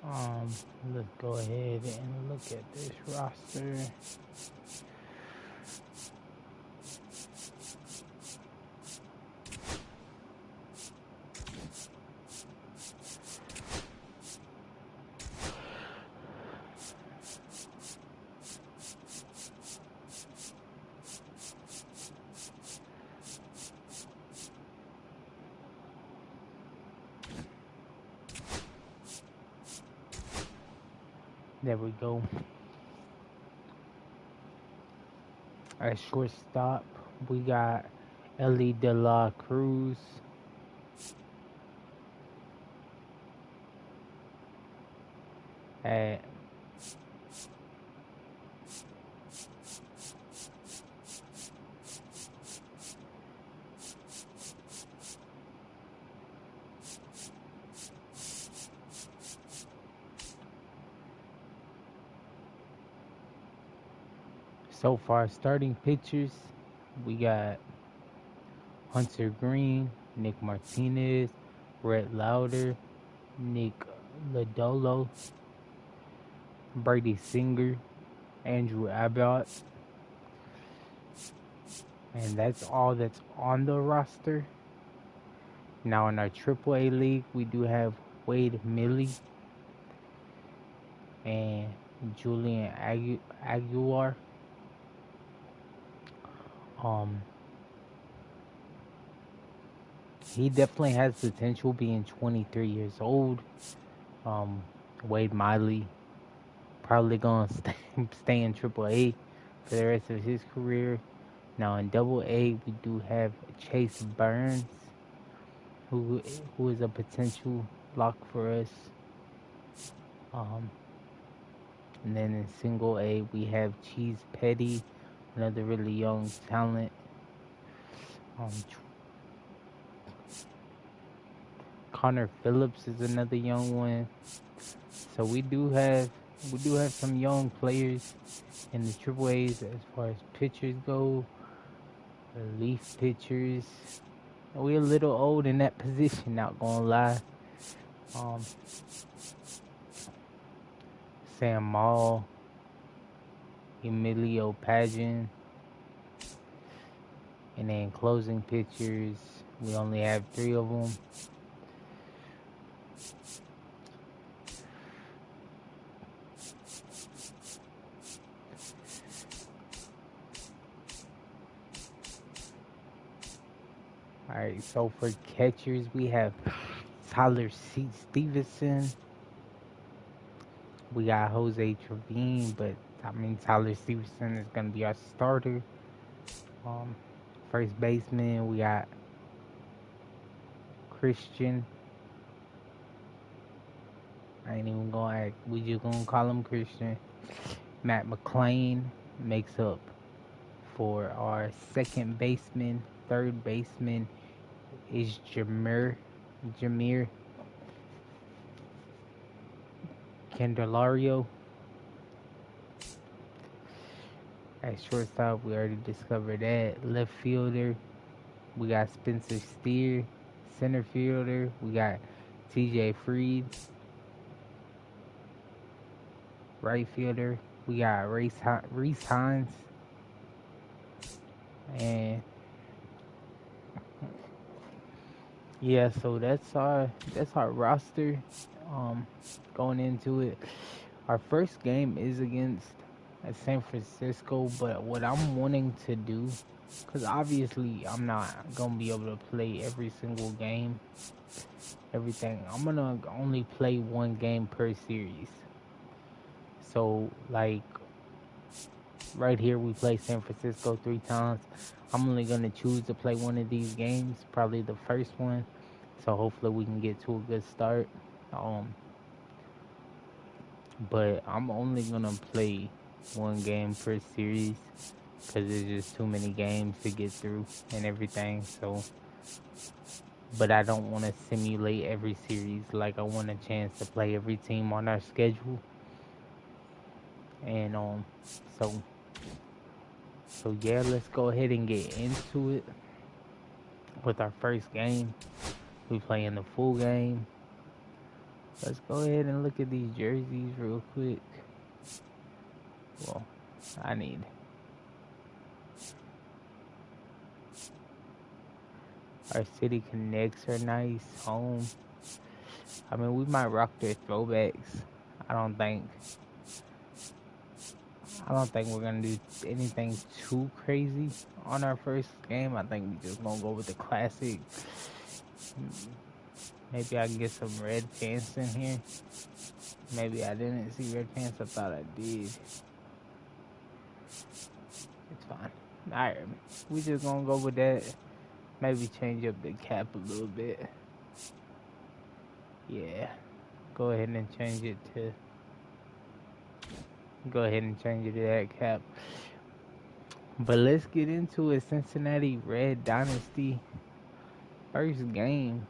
Um, let's go ahead and look at this roster. There we go. At shortstop, we got Ellie De La Cruz. At so far starting pitchers, we got Hunter Green, Nick Martinez, Brett Lauder, Nick Lodolo, Brady Singer, Andrew Abbott, and that's all that's on the roster. Now in our AAA league, we do have Wade Millie and Julian Aguilar. Um, he definitely has potential being 23 years old. Um, Wade Miley probably gonna stay in AAA for the rest of his career. Now in AA, we do have Chase Burns, who is a potential lock for us. Um, and then in single A, we have Cheese Petty, another really young talent. Um, Connor Phillips is another young one. So we do have some young players in the Triple A's as far as pitchers go, relief pitchers. We're a little old in that position, not gonna lie. Um, Sam Maul, Emilio Pageant, and then closing pitchers, we only have three of them. Alright, so for catchers, we have Tyler Stevenson. We got Jose Trevine, but I mean, Tyler Stevenson is going to be our starter. Um, First baseman, we got Christian. I ain't even going to act. We just going to call him Christian. Matt McClain makes up for our second baseman. Third baseman is Jameer Candelario. At shortstop, we already discovered that. Left fielder, we got Spencer Steer. Center fielder, we got TJ Freed. Right fielder, we got Reese Hines. And yeah, so that's our roster. Going into it, our first game is against San Francisco, but what I'm wanting to do, because obviously I'm not gonna be able to play every single game, everything. I'm gonna only play one game per series. So like right here, we play San Francisco 3 times. I'm only gonna choose to play one of these games, probably the first one. So hopefully we can get to a good start. Um, but I'm only gonna play one game per series because there's just too many games to get through and everything. So, but I don't want to simulate every series. Like I want a chance to play every team on our schedule. And so so yeah, let's go ahead and get into it with our first game. We playing the full game. Let's go ahead and look at these jerseys real quick. Well, I need. Our City Connects are nice. Home. I mean, we might rock their throwbacks. I don't think we're gonna do anything too crazy on our first game. I think we just gonna go with the classic. Maybe I can get some red pants in here. Maybe I didn't see red pants. I thought I did. It's fine. Alright, we just gonna go with that. Maybe change up the cap a little bit. Yeah. Go ahead and change it to that cap. But let's get into it. Cincinnati Red Dynasty. First game.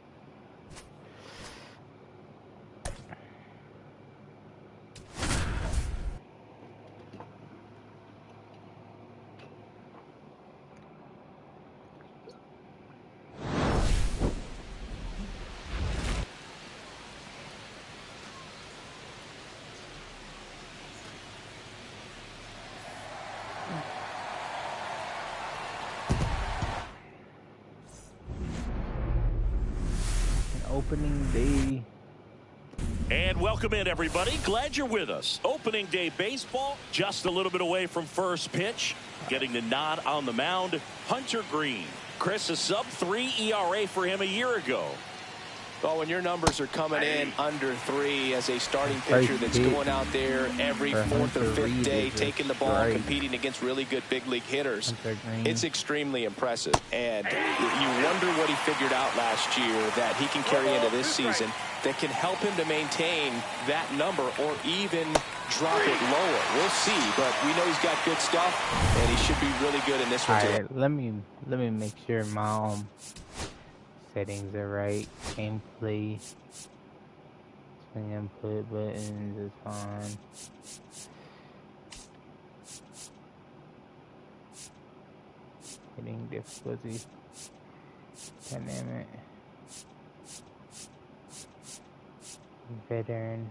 Opening day. And welcome in, everybody. Glad you're with us. Opening day baseball, just a little bit away from first pitch. Getting the nod on the mound, Hunter Green. Chris, a sub-3 ERA for him a year ago. Well, when your numbers are coming in under 3 as a starting pitcher that's going out there every 4th or 5th day, taking the ball, competing against really good big league hitters, it's extremely impressive. And you wonder what he figured out last year that he can carry into this season that can help him to maintain that number or even drop it lower. We'll see, but we know he's got good stuff, and he should be really good in this one too. Let me make sure my settings are right. Gameplay, swing input buttons is fine. Hitting difficulty, dynamic, veteran.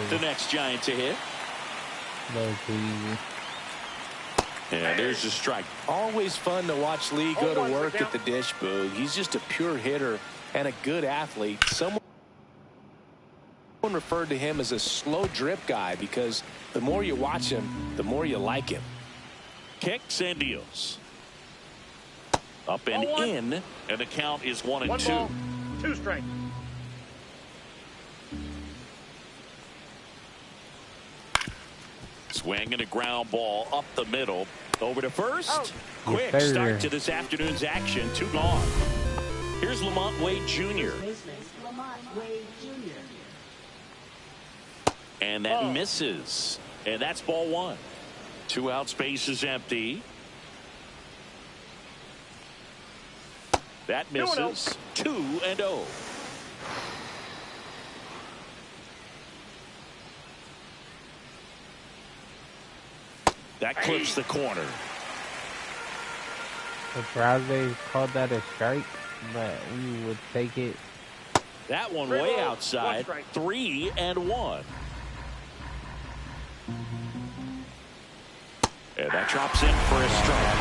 The next Giant to hit. And there's a strike. Always fun to watch Lee go to work at the dish booth. He's just a pure hitter and a good athlete. Someone referred to him as a slow drip guy because the more you watch him, the more you like him. Kicks and deals. Up and in, and the count is 1-2. 2 strikes. Swing and a ground ball up the middle. Over to first. Quick start to this afternoon's action. 2 gone. Here's Lamont Wade Jr. And that misses. And that's ball 1. 2 out, space is empty. That misses. 2-0. That clips the corner. They called that a strike, but we would take it. That one way outside. 3-1. And that drops in for a strike.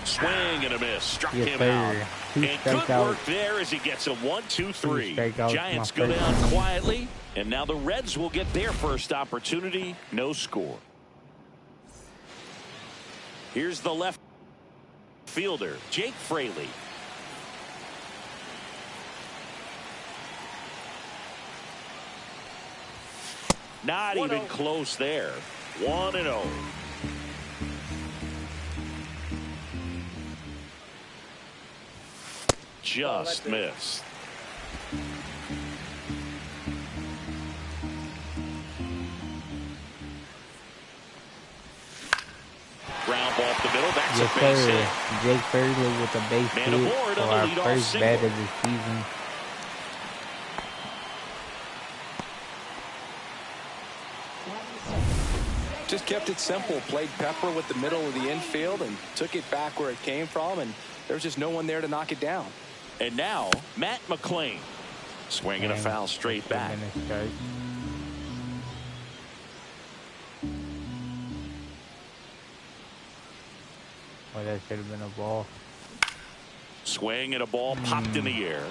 Swing and a miss. Struck him out. And good work there as he gets a 1-2-3. Giants go down quietly, and now the Reds will get their first opportunity. No score. Here's the left fielder, Jake Fraley. Not even close there. 1-0. just missed. Ground ball up the middle. That's a base hit. Jake Fairley with a base hit for our first bat of the season. Just kept it simple. Played pepper with the middle of the infield and took it back where it came from, and there was just no one there to knock it down. And now Matt McClain swinging a foul straight back. Oh, that should have been a ball. Swing and a ball popped in the air.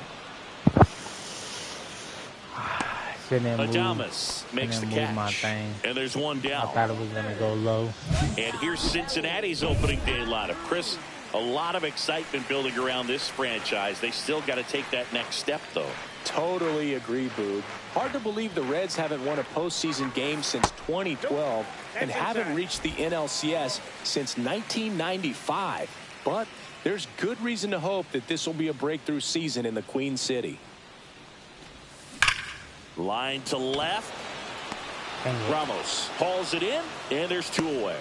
Adames makes the catch. And there's one down. I thought it was going to go low. And here's Cincinnati's opening day lineup. Chris, a lot of excitement building around this franchise. They still got to take that next step, though. Totally agree, Boog. Hard to believe the Reds haven't won a postseason game since 2012 and haven't reached the NLCS since 1995. But there's good reason to hope that this will be a breakthrough season in the Queen City. Line to left. Ramos hauls it in, and there's two away.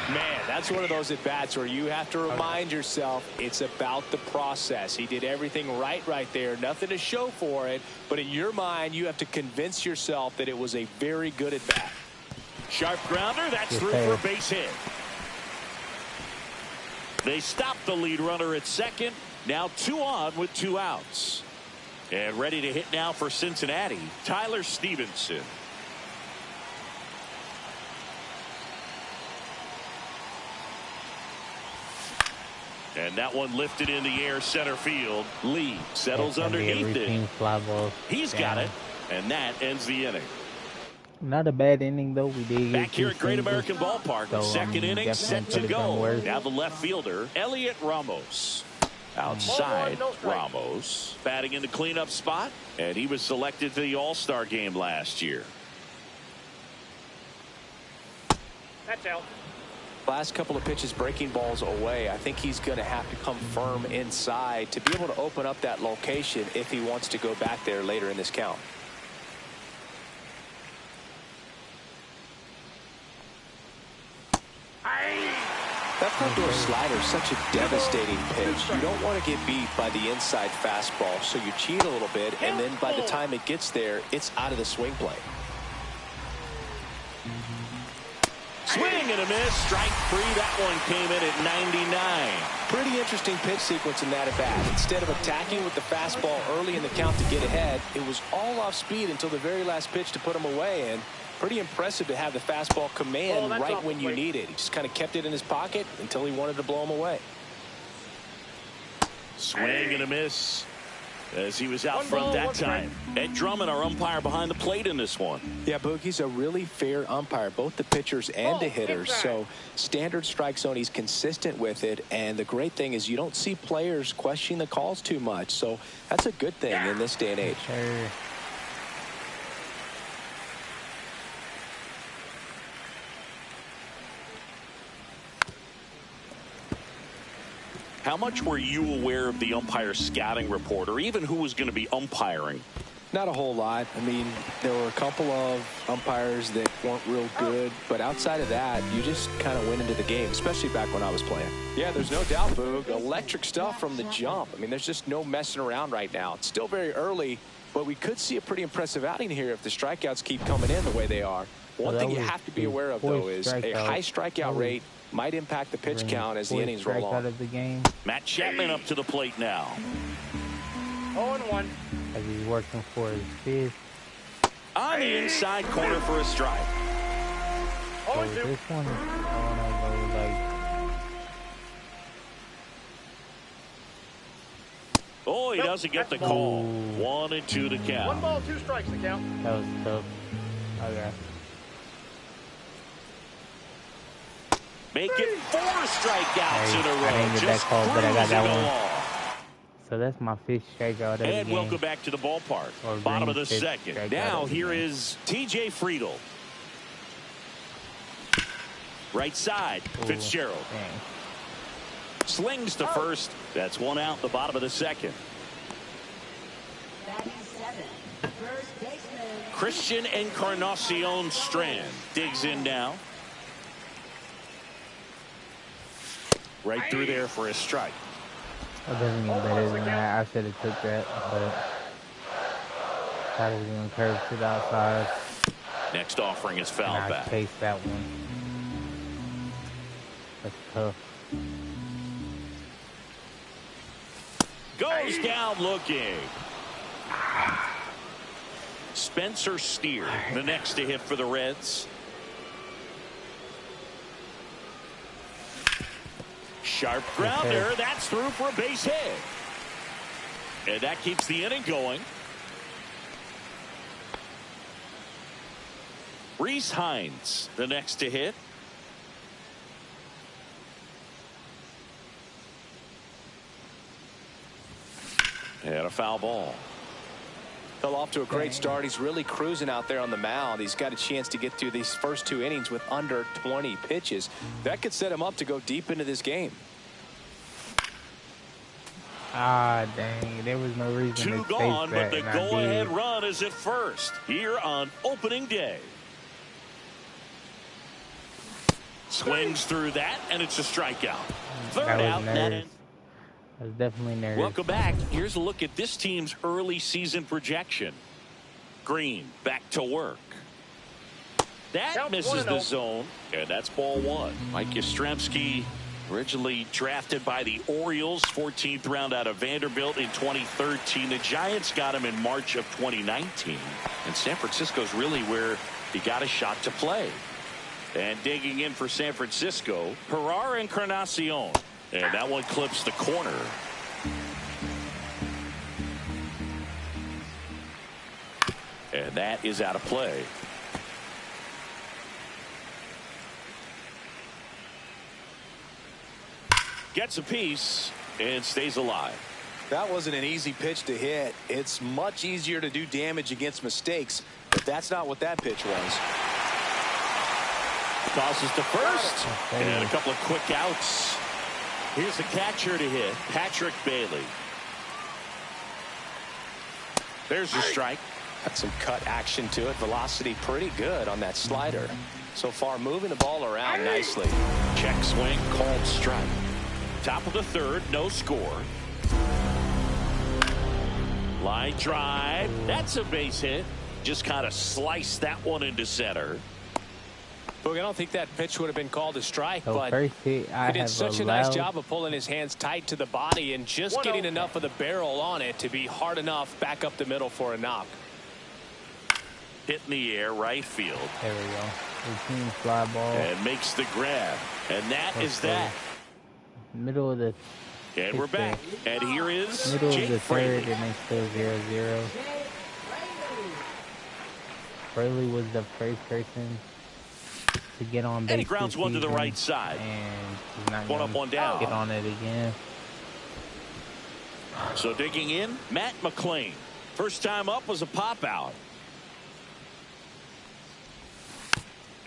Man, that's one of those at-bats where you have to remind yourself it's about the process. He did everything right there. Nothing to show for it. But in your mind, you have to convince yourself that it was a very good at-bat. Sharp grounder. That's through for a base hit. They stop the lead runner at second. Now 2 on with 2 outs. And ready to hit now for Cincinnati, Tyler Stevenson. And that one lifted in the air center field. Lee settles underneath it. He's got it. And that ends the inning. Not a bad inning, though. We did back here at Great American Ballpark. So, second inning set to go. Now the left fielder, Elliot Ramos. Outside, Ramos batting in the cleanup spot, and he was selected for the All-Star game last year. That's out. Last couple of pitches breaking balls away. I think he's going to have to come firm inside to be able to open up that location if he wants to go back there later in this count. That front-door slider is such a devastating pitch. You don't want to get beat by the inside fastball, so you cheat a little bit, and then by the time it gets there, it's out of the swing plane. Swing and a miss. Strike 3. That one came in at 99. Pretty interesting pitch sequence in that at-bat. Instead of attacking with the fastball early in the count to get ahead, it was all off speed until the very last pitch to put him away. And pretty impressive to have the fastball command right when you need it. He just kind of kept it in his pocket until he wanted to blow him away. Swing and a miss as he was out front that time. Ed Drummond, our umpire behind the plate in this one. Yeah, Boogie's a really fair umpire, both the pitchers and the hitters. So standard strike zone, he's consistent with it. And the great thing is you don't see players questioning the calls too much. So that's a good thing in this day and age. How much were you aware of the umpire scouting report, or even who was going to be umpiring? Not a whole lot. I mean, there were a couple of umpires that weren't real good, but outside of that, you just kind of went into the game, especially back when I was playing. Yeah, there's no doubt, Boog. Electric stuff from the jump. I mean, there's just no messing around right now. It's still very early, but we could see a pretty impressive outing here if the strikeouts keep coming in the way they are. One thing you have to be aware of, though, is a high strikeout rate might impact the pitch count as the innings roll on. Matt Chapman up to the plate now. 0-1. As he's working for his fifth. On the inside corner for a strike. So this one, Oh, he doesn't get the call. 1-2 to count. 1 ball, 2 strikes to count. That was tough. Okay. Make it 4 strikeouts in a row. I didn't get that call, but I got that one. So that's my 5th strikeout of the game. And welcome back to the ballpark. Bottom of the second. Now here is T.J. Friedl. Right side, Fitzgerald. Slings to first. That's 1 out, the bottom of the second. Christian Encarnacion Strand digs in now. Right through there for a strike. I doesn't get better than that. I should have took that, but I was going to curve to the outside. Next offering is fouled back. I chased that one. That's tough. Goes down looking. Spencer Steer, the next to hit for the Reds. Sharp grounder. That's through for a base hit. And that keeps the inning going. Reese Hines, the next to hit. And a foul ball. Fell off to a great start. He's really cruising out there on the mound. He's got a chance to get through these first 2 innings with under 20 pitches. That could set him up to go deep into this game. Ah, dang. There was no reason to Two gone, but the that, go-ahead run is at first here on opening day. Swings through that, and it's a strikeout. Third out. I was definitely nervous. Welcome back. Here's a look at this team's early season projection. Green back to work. That misses the zone, and that's ball one. Mike Yastrzemski, originally drafted by the Orioles, 14th round out of Vanderbilt in 2013. The Giants got him in March of 2019. And San Francisco's really where he got a shot to play. And digging in for San Francisco, Gerard Encarnacion. And that one clips the corner. And that is out of play. Gets a piece and stays alive. That wasn't an easy pitch to hit. It's much easier to do damage against mistakes, but that's not what that pitch was. Tosses to first, and a couple of quick outs. Here's the catcher to hit, Patrick Bailey. There's your strike. Got some cut action to it. Velocity pretty good on that slider. So far, moving the ball around nicely. Check swing, called strike. Top of the third, no score. Line drive. That's a base hit. Just kind of sliced that one into center. Look, I don't think that pitch would have been called a strike, so but he did such a nice job of pulling his hands tight to the body and just getting enough of the barrel on it to be hard enough back up the middle for a knock. Hit in the air, right field. There we go. Routine fly ball. And makes the grab. And that is that. Middle of the. And we're back. And here is middle Jake of the Fraley. third, and they still 0-0. Fraley was the first person to get on base. And he grounds one to the right side. And he's not one up, one down. Get on it again. So digging in, Matt McClain. First time up was a pop out.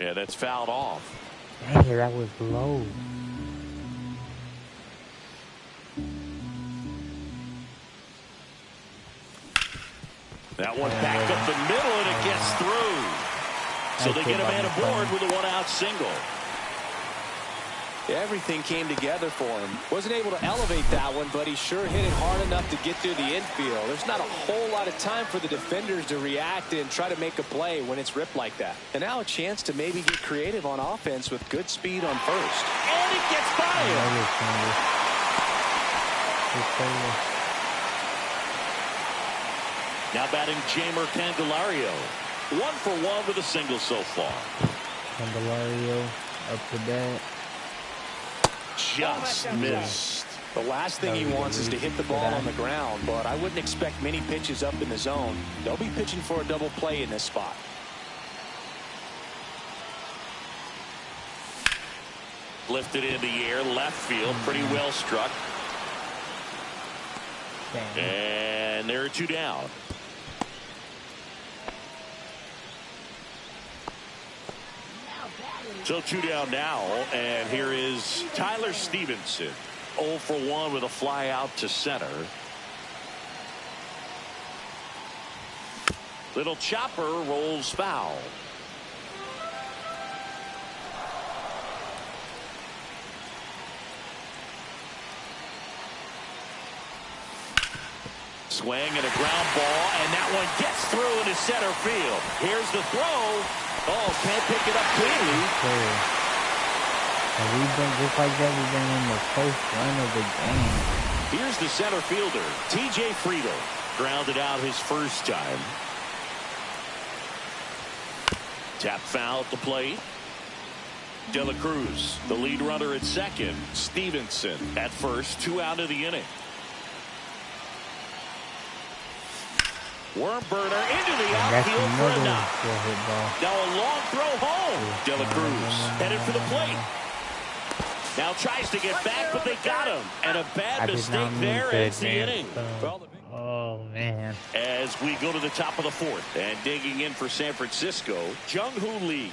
Yeah, that's fouled off. Dang, that was low. That one back up the middle, and it gets through. So they get a man aboard with a one-out single. Everything came together for him. Wasn't able to elevate that one, but he sure hit it hard enough to get through the infield. There's not a whole lot of time for the defenders to react and try to make a play when it's ripped like that. And now a chance to maybe get creative on offense with good speed on first. And it gets by him. Now batting Jamer Candelario. 1-for-1 with a single so far. Candelario up to bat. Just missed. The last thing he wants is to hit the ball on the ground, but I wouldn't expect many pitches up in the zone. They'll be pitching for a double play in this spot. Lifted in the air, left field, pretty well struck. Dang. And there are two down. So two down now, and here is Tyler Stevenson. 0-for-1 with a fly out to center. Little chopper rolls foul. Swing and a ground ball, and that one gets through into center field. Here's the throw. Oh, can't pick it up cleanly. And we've been just like that. We've been in the first run of the game. Here's the center fielder, T.J. Friedel. Grounded out his first time. Tap foul at the plate. De La Cruz, the lead runner at second. Stevenson at first. 2 out of the inning. Worm burner into the outfield for a knock. Now a long throw home. De La Cruz headed for the plate. Now tries to get back, but they got him. And a bad mistake there ends the inning. Oh, man. As we go to the top of the fourth. And digging in for San Francisco, Jung-Hoo Lee.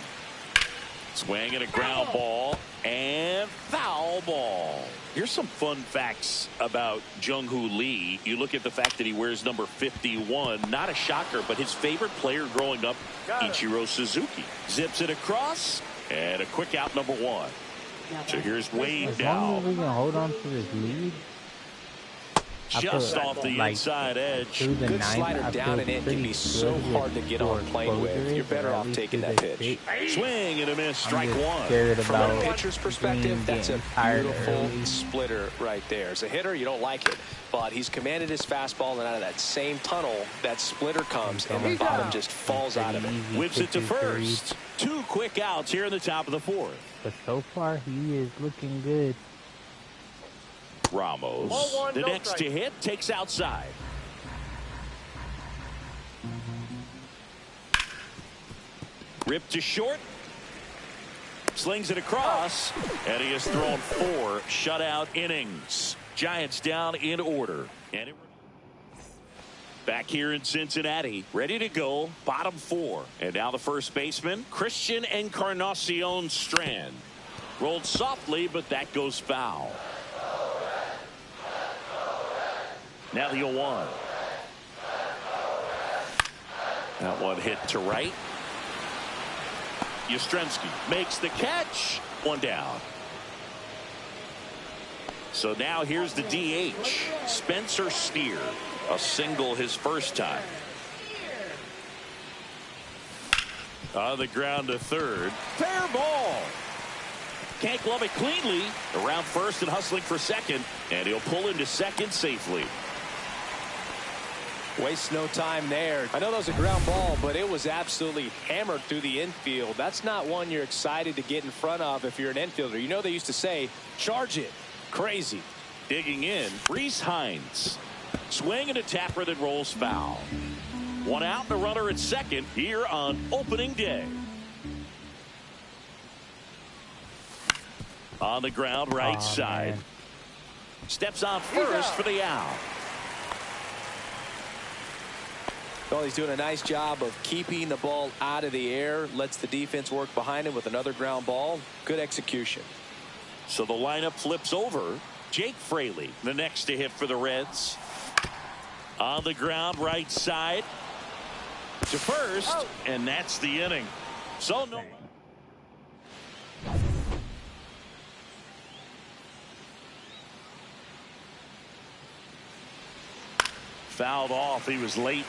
Swing and a ground ball. And foul ball. Here's some fun facts about Jung-Hoo Lee. You look at the fact that he wears number 51. Not a shocker, but his favorite player growing up, Ichiro Suzuki. Zips it across. And a quick out, number 1. So here's Wade now. As long as we can hold on to this lead. Just off the inside edge. Good slider down and in can be so hard to get on plane with. You're better off taking that pitch. Swing and a miss, strike one. From a pitcher's perspective, that's a beautiful splitter right there. As a hitter, you don't like it, but he's commanded his fastball, and out of that same tunnel, that splitter comes, and the bottom just falls out of it. Whips it to first. 2 quick outs here in the top of the fourth. But so far, he is looking good. Ramos, the next to hit, takes outside. Ripped to short. Slings it across. And he has thrown 4 shutout innings. Giants down in order. And back here in Cincinnati, ready to go, bottom 4. And now the first baseman, Christian Encarnacion Strand. Rolled softly, but that goes foul. Now the 0-1. That one hit to right. Yastrzemski makes the catch. 1 down. So now here's the DH, Spencer Steer. A single his first time. On the ground to third. Fair ball. Can't glove it cleanly. Around first and hustling for second. And he'll pull into second safely. Waste no time there. I know that was a ground ball, but it was absolutely hammered through the infield. That's not one you're excited to get in front of if you're an infielder. You know they used to say, charge it. Crazy. Digging in, Reese Hines. Swing and a tapper that rolls foul. 1 out and a runner at second here on opening day. On the ground, right side. Man. Steps on first for the out. Well, he's doing a nice job of keeping the ball out of the air. Lets the defense work behind him with another ground ball. Good execution. So the lineup flips over. Jake Fraley, the next to hit for the Reds. On the ground, right side. To first, and that's the inning. So no. Fouled off. He was late.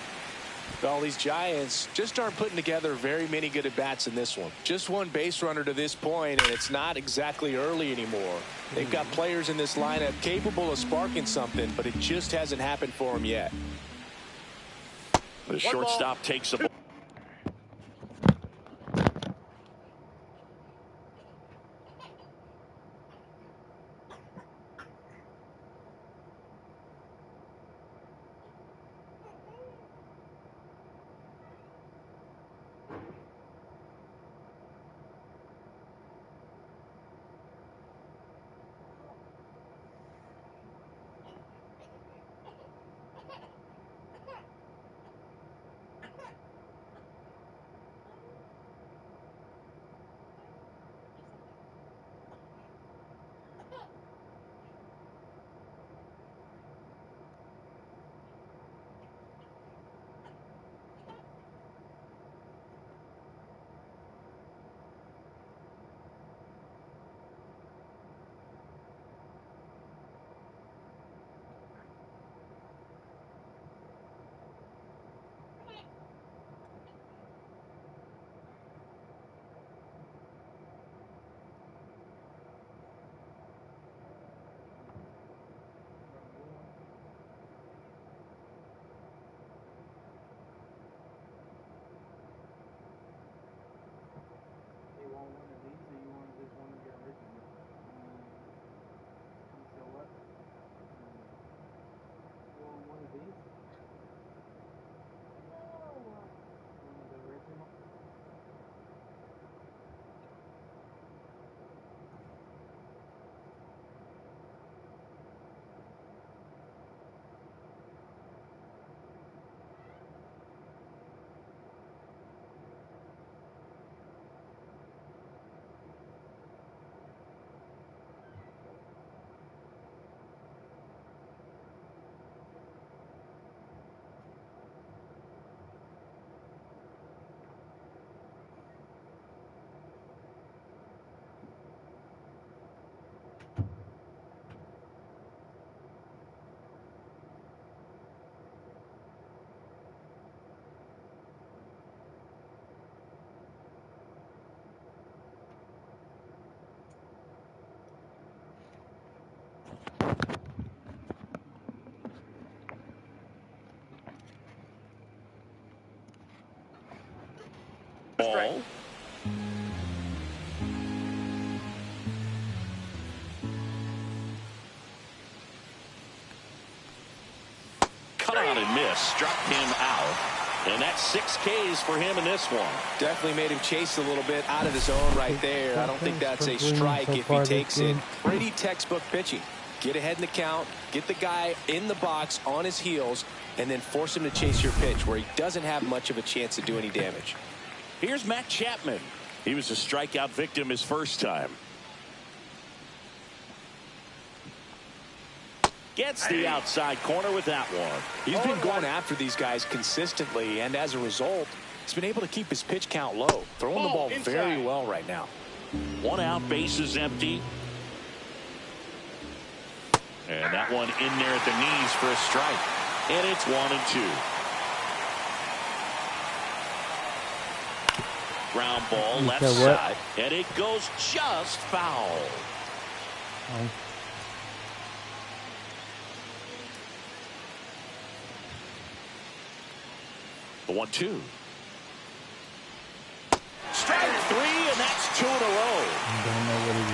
Well, these Giants just aren't putting together very many good at-bats in this one. Just 1 base runner to this point, and it's not exactly early anymore. They've got players in this lineup capable of sparking something, but it just hasn't happened for them yet. The shortstop takes a ball. Ball. Cut on and miss. Struck him out. And that's 6 Ks for him in this one. Definitely made him chase a little bit out of the zone right there. I don't think that's a strike if he takes it. Pretty textbook pitching. Get ahead in the count, get the guy in the box on his heels, and then force him to chase your pitch where he doesn't have much of a chance to do any damage. Here's Matt Chapman. He was a strikeout victim his first time. Gets the outside corner with that one. He's been going after these guys consistently, and as a result, he's been able to keep his pitch count low. Throwing the ball very well right now. 1 out, bases empty. And that one in there at the knees for a strike. And it's 1-2. Ground ball left side. And it goes just foul. The 1-2. Strike 3, and that's 2 in a row.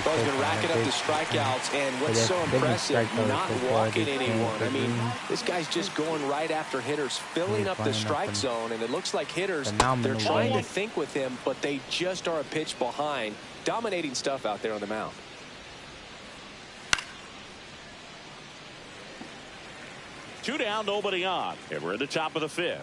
He's been racking up the strikeouts, and what's so impressive, not walking anyone. I mean, this guy's just going right after hitters, filling up the strike zone, and it looks like hitters, they're trying to think with him, but they just are a pitch behind. Dominating stuff out there on the mound. Two down, nobody on, and we're at the top of the 5th.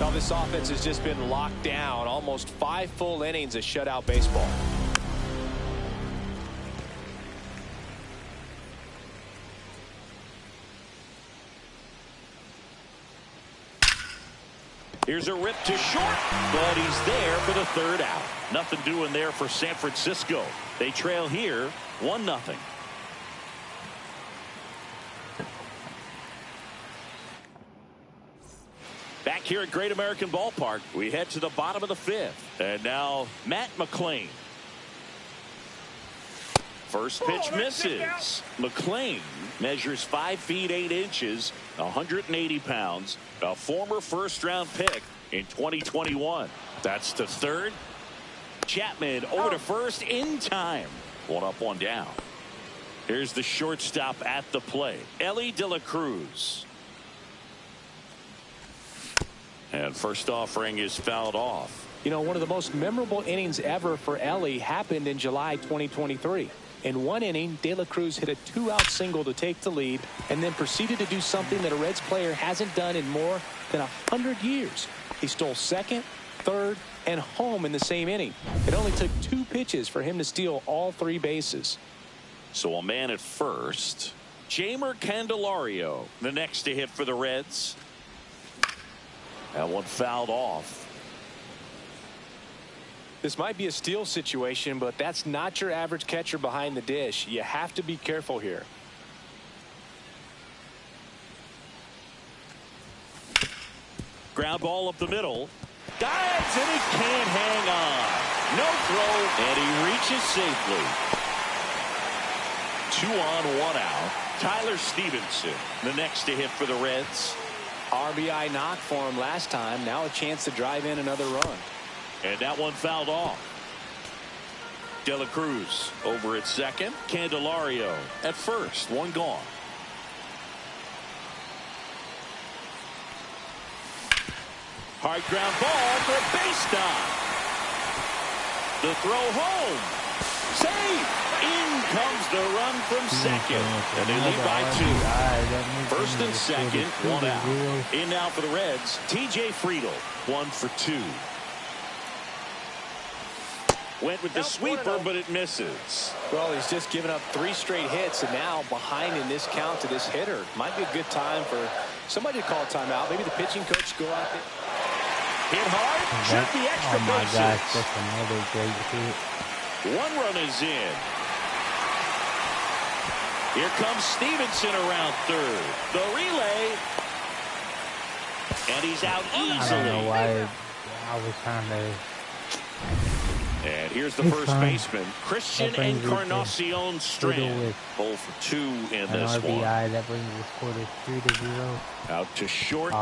Now this offense has just been locked down. Almost 5 full innings of shutout baseball. Here's a rip to short, but he's there for the 3rd out. Nothing doing there for San Francisco. They trail here 1-0. Back here at Great American Ballpark, we head to the bottom of the 5th. And now Matt McLain. First pitch misses. McLain measures 5 feet 8 inches, 180 pounds, a former first-round pick in 2021. That's the 3rd. Chapman over to first in time. 1 up, 1 down. Here's the shortstop at the plate, Elly De La Cruz. And first offering is fouled off. You know, one of the most memorable innings ever for Elly happened in July 2023. In 1 inning, De La Cruz hit a 2-out single to take the lead and then proceeded to do something that a Reds player hasn't done in more than 100 years. He stole second, third, and home in the same inning. It only took 2 pitches for him to steal all 3 bases. So a man at first. Jeimer Candelario, the next to hit for the Reds. That one fouled off. This might be a steal situation, but that's not your average catcher behind the dish. You have to be careful here. Ground ball up the middle. Dives, and he can't hang on. No throw, and he reaches safely. 2 on, 1 out. Tyler Stevenson, the next to hit for the Reds. RBI knock for him last time. Now a chance to drive in another run. And that one fouled off. De La Cruz over at second. Candelario at first. 1 gone. Hard ground ball for a base stop. The throw home. Save. In comes the run from second. And they lead by 2. First and second, 1 out. In now for the Reds, TJ Friedl. 1 for 2. Went with the sweeper, but it misses. Well, he's just given up 3 straight hits, and now behind in this count to this hitter. Might be a good time for somebody to call a timeout. Maybe the pitching coach go out there. Hit hard, should be extra bases. Oh my gosh, that's another great hit. 1 run is in. Here comes Stevenson around third. The relay. And he's out easily. I don't know why I was trying to And here's the first baseman, Christian Encarnacion Strand. 0 for 2 in this RBI, one. that brings the score to 3-0. Out to short.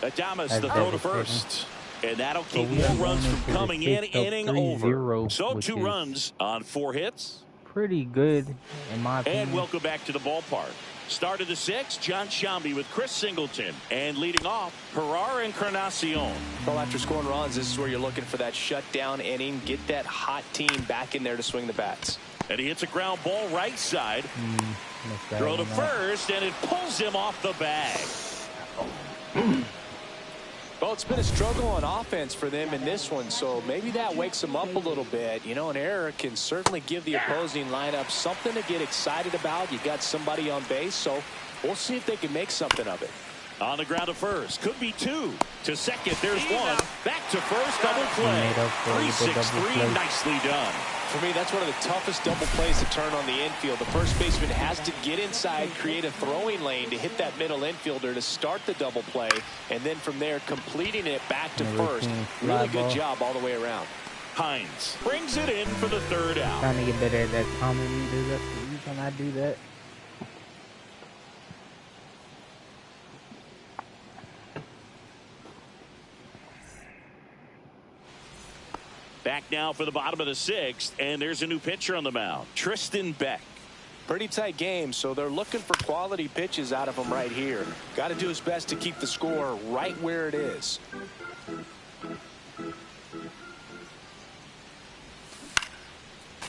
Adames the throw to first. And that'll keep more runs from coming in, inning over. So 2 runs on 4 hits. Pretty good, in my opinion. And welcome back to the ballpark. Start of the 6th, John Shambi with Chris Singleton. And leading off, Gerard Encarnacion. Well, after scoring runs, this is where you're looking for that shutdown inning. Get that hot team back in there to swing the bats. And he hits a ground ball right side. Throw to first, and it pulls him off the bag. Well, it's been a struggle on offense for them in this one, so maybe that wakes them up a little bit. You know, an error can certainly give the opposing lineup something to get excited about. You got somebody on base, so we'll see if they can make something of it. On the ground to first. Could be 2. To second, there's 1. Back to first, double play. 3-6-3, nicely done. For me, that's one of the toughest double plays to turn on the infield. The first baseman has to get inside, create a throwing lane to hit that middle infielder to start the double play, and then from there completing it back to first. Really good job all the way around. Hines brings it in for the 3rd out. Trying to get better at that timing. You cannot do that. Back now for the bottom of the 6th, and there's a new pitcher on the mound, Tristan Beck. Pretty tight game, so they're looking for quality pitches out of him right here. Got to do his best to keep the score right where it is.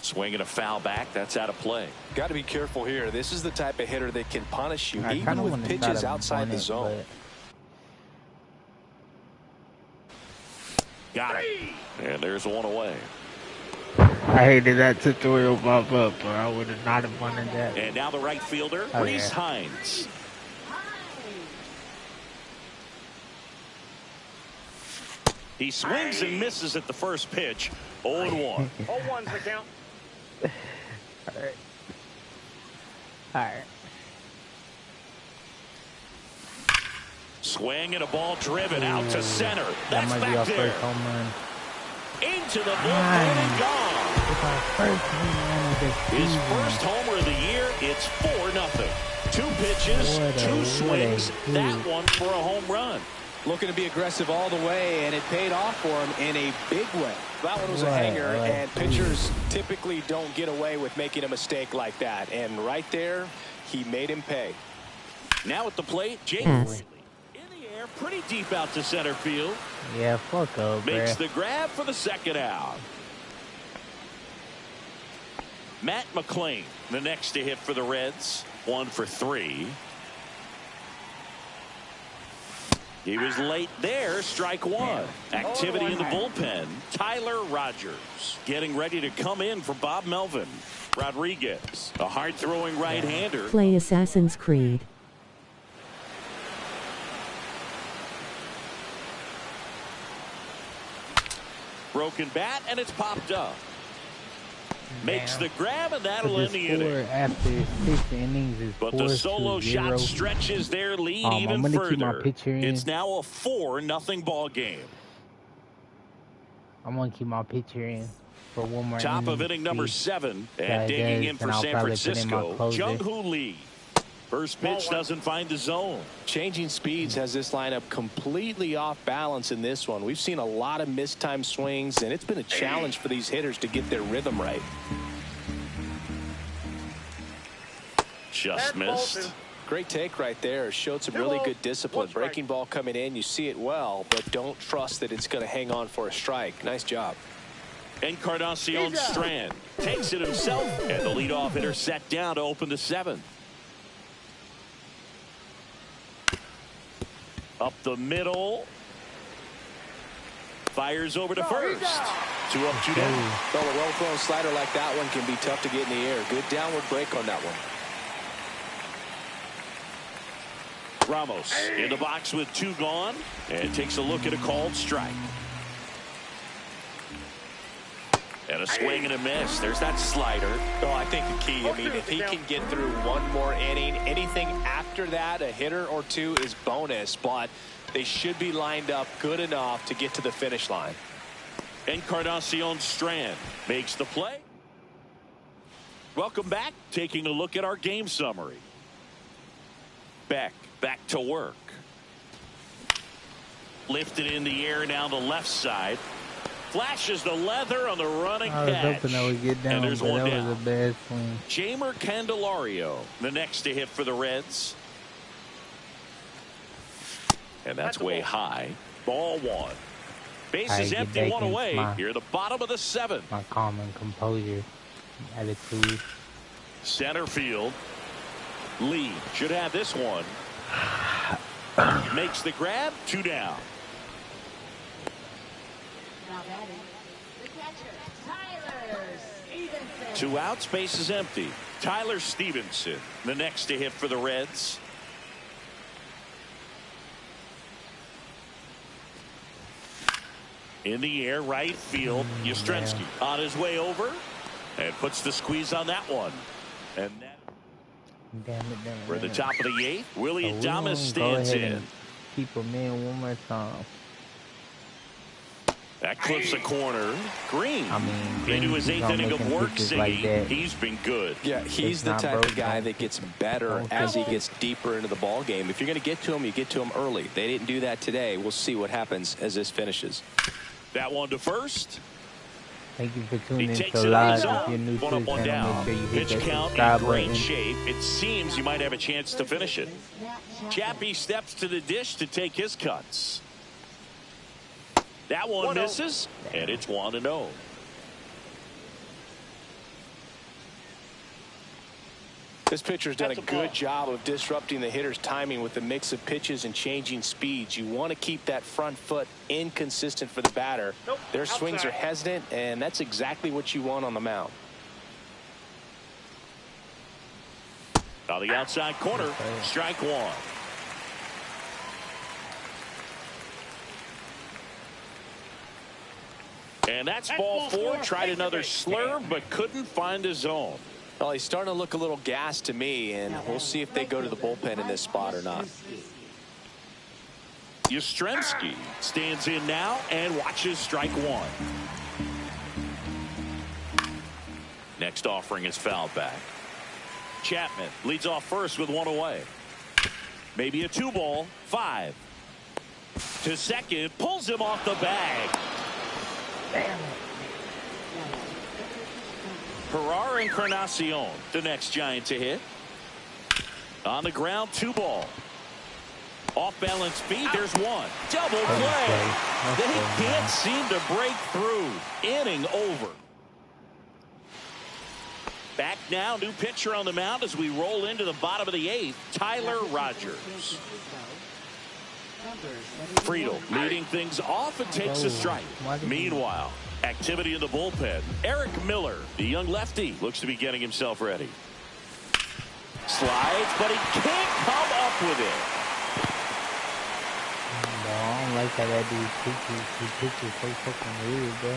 Swing and a foul back. That's out of play. Got to be careful here. This is the type of hitter that can punish you even with pitches outside the zone. Got it. And there's 1 away. I hated that tutorial pop up, but I would have not have wanted that. And now the right fielder, Reese Hines. He swings and misses at the first pitch. 0-1. 0-1's the count. All right. All right. Swing and a ball driven out to center. That's that might back be our there. First home run. Into the bullpen and gone. It's our first home run of the His season. first homer of the year. It's 4-0. 2 pitches, 2 swings. That one for a home run. Looking to be aggressive all the way, and it paid off for him in a big way. That one was a hanger, and pitchers typically don't get away with making a mistake like that. And right there, he made him pay. Now at the plate, Jake Fraley. In the air, pretty deep out to center field. Yeah, fuck up, Makes bruh. the grab for the 2nd out. Matt McClain, the next to hit for the Reds. 1 for 3. He was late there, strike 1. Activity in the bullpen. Tyler Rogers getting ready to come in for Bob Melvin. Rodriguez, a hard-throwing right-hander. Play Assassin's Creed. Broken bat, and it's popped up. Makes the grab, and that'll end the inning. After 6 innings is But the solo shot stretches their lead even further. It's now a 4-0 ball game. I'm going to keep my pitcher in for one more Top inning. of inning number 7. And digging in for San Francisco, Jung-Hoo Lee. First pitch doesn't find the zone. Changing speeds has this lineup completely off balance in this one. We've seen a lot of mistimed swings, and it's been a challenge for these hitters to get their rhythm right. Just missed. Great take right there. Showed some really good discipline. Breaking ball coming in, you see it well, but don't trust that it's going to hang on for a strike. Nice job. Encarnacion Strand takes it himself, and the leadoff hitter set down to open the 7th. Up the middle. Fires over to first. 2 up, 2 down. Well, a well-thrown slider like that one can be tough to get in the air. Good downward break on that one. Ramos in the box with 2 gone, and takes a look at a called strike. And a swing and a miss. There's that slider. Oh, I think the key, I mean, if he can get through one more inning, anything after that, a hitter or 2 is bonus, but they should be lined up good enough to get to the finish line. Encarnacion Strand makes the play. Welcome back. Taking a look at our game summary. Beck back to work. Lifted in the air down the left side. Flashes the leather on the running catch. I was hoping I would get down, and there's but one that down. was a bad swing. Jamer Candelario, the next to hit for the Reds. And that's way high. Ball one. Bases empty, one away. Here at the bottom of the seventh. My calm and composure attitude. Center field. Lee should have this one. Makes the grab. 2 down. Now batting, the catcher, Tyler Stevenson. 2 outs, base is empty. Tyler Stevenson, the next to hit for the Reds. In the air, right field. Yastrzemski on his way over and puts the squeeze on that one. And that Damn it. for the top of the 8th, Willie So Adames go stands ahead in. and keep him in one more time. That clips a corner. Green. I mean, into his 8th inning of work, Siggy. like that. He's been good. Yeah, he's It's the not type broke, of guy don't- that gets better don't as he touch it. gets deeper into the ball game. If you're going to get to him, you get to him early. They didn't do that today. We'll see what happens as this finishes. That one to first. Thank you for He tuning in takes to it on live. his If own. you're new to One the up, one channel, down. make sure you hit Pitch that count in subscribe great button. shape. It seems you might have a chance to finish it. Chappie steps to the dish to take his cuts. That one misses, and it's 1-0. This pitcher's done a good job of disrupting the hitter's timing with the mix of pitches and changing speeds. You want to keep that front foot inconsistent for the batter. Their swings are hesitant, and that's exactly what you want on the mound. On the outside corner, strike one. And that's ball 4. Tried another slurve, but couldn't find his zone. Well, he's starting to look a little gassed to me, and we'll see if they go to the bullpen in this spot or not. Yastrzemski stands in now and watches strike one. Next offering is fouled back. Chapman leads off first with 1 away. Maybe a 2-ball. 5 to second, pulls him off the bag. Ferrar Encarnacion, the next Giant to hit. On the ground, 2-ball. Off balance feet, there's one. Double play. They can't seem to break through. Inning over. Back now, new pitcher on the mound as we roll into the bottom of the 8th, Tyler Rogers. Friedel leading things off and takes a strike. Meanwhile, activity in the bullpen. Eric Miller, the young lefty, looks to be getting himself ready. Slides, but he can't come up with it. No, I don't like how that dude pitches. He pitches so fucking weird, bro.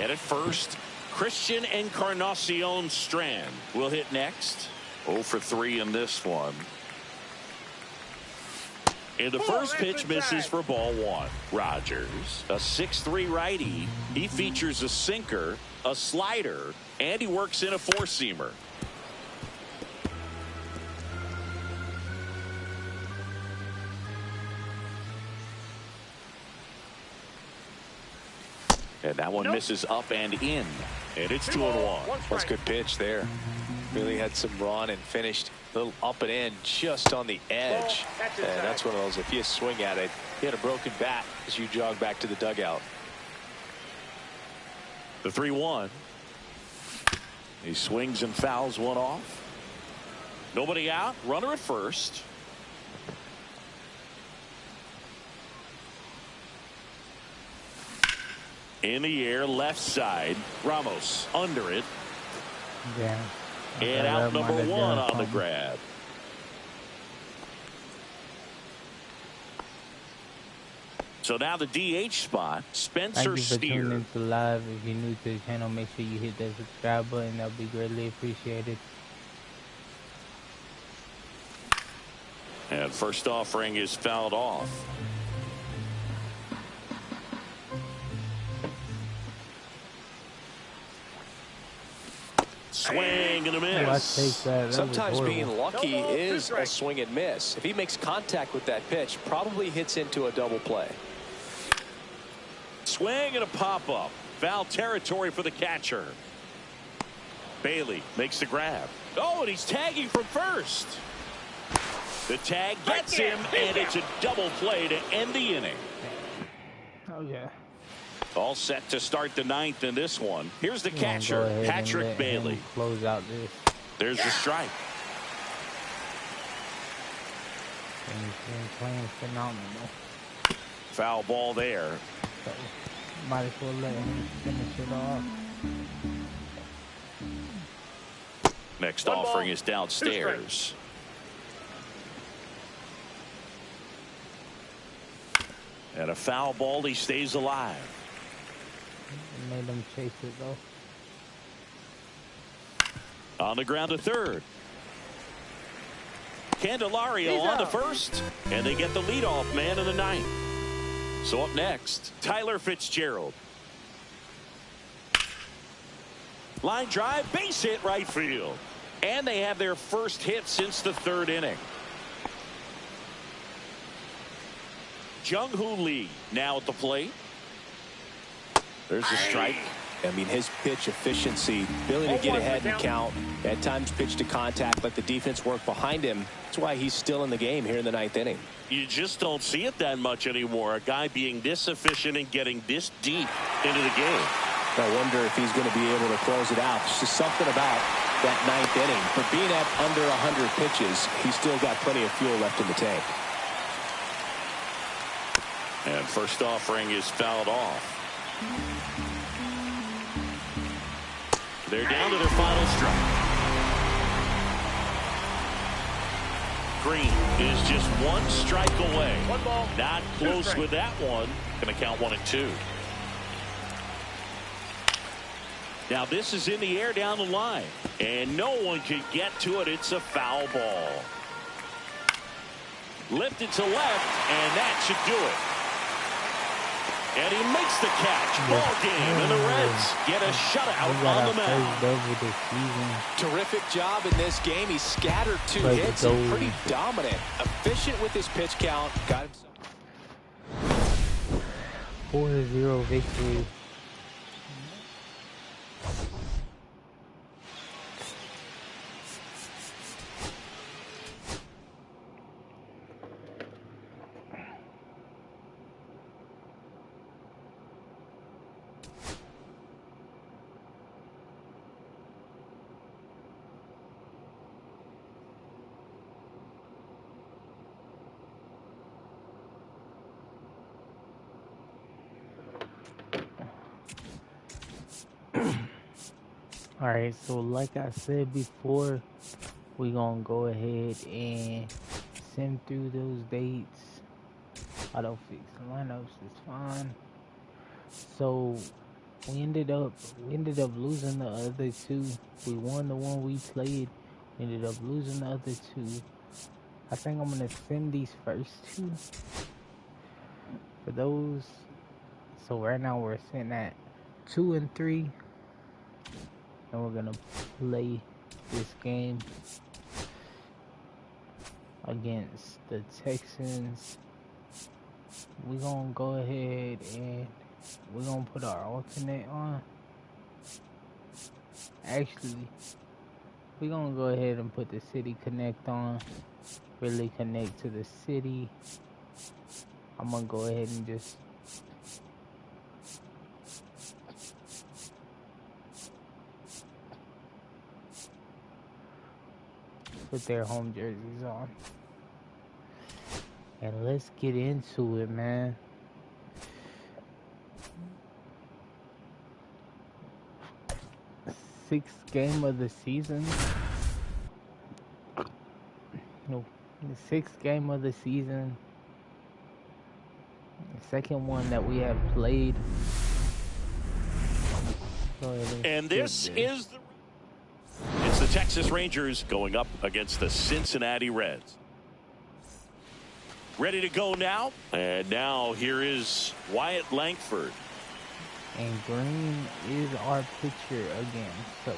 Man at first, Christian Encarnacion Strand will hit next. 0 for 3 in this one. And the first pitch misses for ball 1. Rogers, a 6'3" righty. He features a sinker, a slider, and he works in a 4-seamer. And that one misses up and in. And it's 2-1. That's a good pitch there. Really had some run and finished a little up and in just on the edge. And that's one of those, if you swing at it, you had a broken bat as you jog back to the dugout. The 3-1. He swings and fouls one off. Nobody out. Runner at first. In the air, left side. Ramos under it. Yeah. And out number 1 on the grab. So now the DH spot, Spencer Thank you for tuning Steer. into live. If you're new to the channel, make sure you hit that subscribe button. That'll be greatly appreciated. And first offering is fouled off. Swing and a Oh, I take miss. that. Sometimes being lucky is a swing and miss. If he makes contact with that pitch, probably hits into a double play. Swing and a pop-up. Foul territory for the catcher. Bailey makes the grab. Oh, and he's tagging from first. The tag gets him, and it's a double play to end the inning. Oh, yeah. All set to start the ninth in this one. Here's the catcher, Patrick Bailey. Close out this. There's the strike. And he's been playing phenomenal. Foul ball there. So, might as well let him finish it off. Next offering is downstairs. And a foul ball. He stays alive. Made him chase it though. On the ground to third. Candelario on to first. And they get the leadoff man in the ninth. So up next, Tyler Fitzgerald. Line drive, base hit right field. And they have their first hit since the third inning. Jung-Hoo Lee now at the plate. There's the strike. I mean, his pitch efficiency, ability to get ahead and count, at times pitch to contact, let the defense work behind him. That's why he's still in the game here in the ninth inning. You just don't see it that much anymore. A guy being this efficient and getting this deep into the game. I wonder if he's going to be able to close it out. It's just something about that ninth inning. For being at under 100 pitches, he's still got plenty of fuel left in the tank. And first offering is fouled off. They're down to their final strike. Green is just one strike away. One ball. Not close with that one. Going to count 1-2. Now this is in the air down the line. And no one can get to it. It's a foul ball. Lifted to left, and that should do it. And he makes the catch. Ball game, and the Reds get a shutout on the mound. Terrific job in this game. He scattered two hits and pretty dominant. Efficient with his pitch count. Got himself 4-0 victory. Alright, so like I said before, we're gonna go ahead and send through those dates. Auto fix lineups is fine. So we ended up losing the other two. We won the one we played. We ended up losing the other two. I think I'm gonna send these first two for those. So right now we're sitting at 2 and 3. And we're gonna play this game against the Texans. We're gonna go ahead and we're gonna put our alternate on. Actually, we're gonna go ahead and put the City Connect on. Really connect to the city. I'm gonna go ahead and just put their home jerseys on. And let's get into it, man. Sixth game of the season. No, the sixth game of the season. The second one that we have played. And this is it's the Texas Rangers going up against the Cincinnati Reds. Ready to go now. And now here is Wyatt Langford. And Green is our pitcher again. So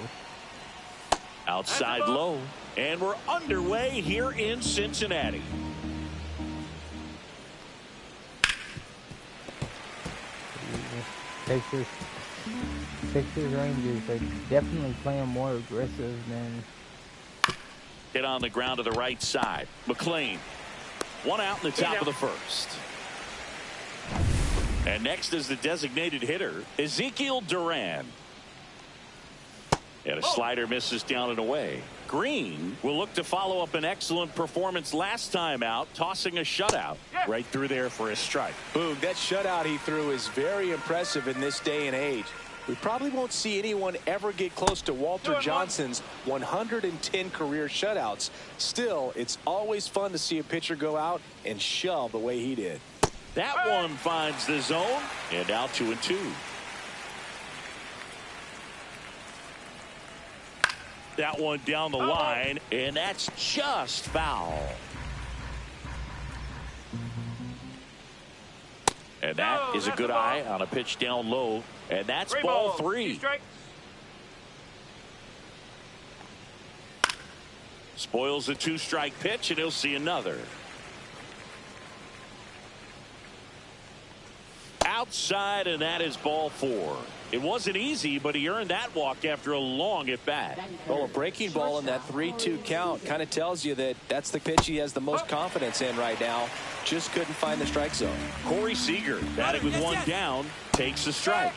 Outside low. And we're underway here in Cincinnati. Texas Rangers are definitely playing more aggressive than. Hit on the ground to the right side. McLean. One out in the top of the first. And next is the designated hitter, Ezekiel Duran. And a slider misses down and away. Green will look to follow up an excellent performance last time out, tossing a shutout right through there for a strike. Boog, that shutout he threw is very impressive in this day and age. We probably won't see anyone ever get close to Walter Johnson's 110 career shutouts. Still, it's always fun to see a pitcher go out and shove the way he did. That one finds the zone, and out 2-2. That one down the line, and that's just foul. And that is a good eye on a pitch down low, and that's ball 3. Spoils the 2-strike pitch, and he'll see another. Outside, and that is ball 4. It wasn't easy, but he earned that walk after a long at bat. Well, a breaking ball in that 3-2 count kind of tells you that that's the pitch he has the most confidence in right now. Just couldn't find the strike zone. Corey Seager batting with one down, takes the strike.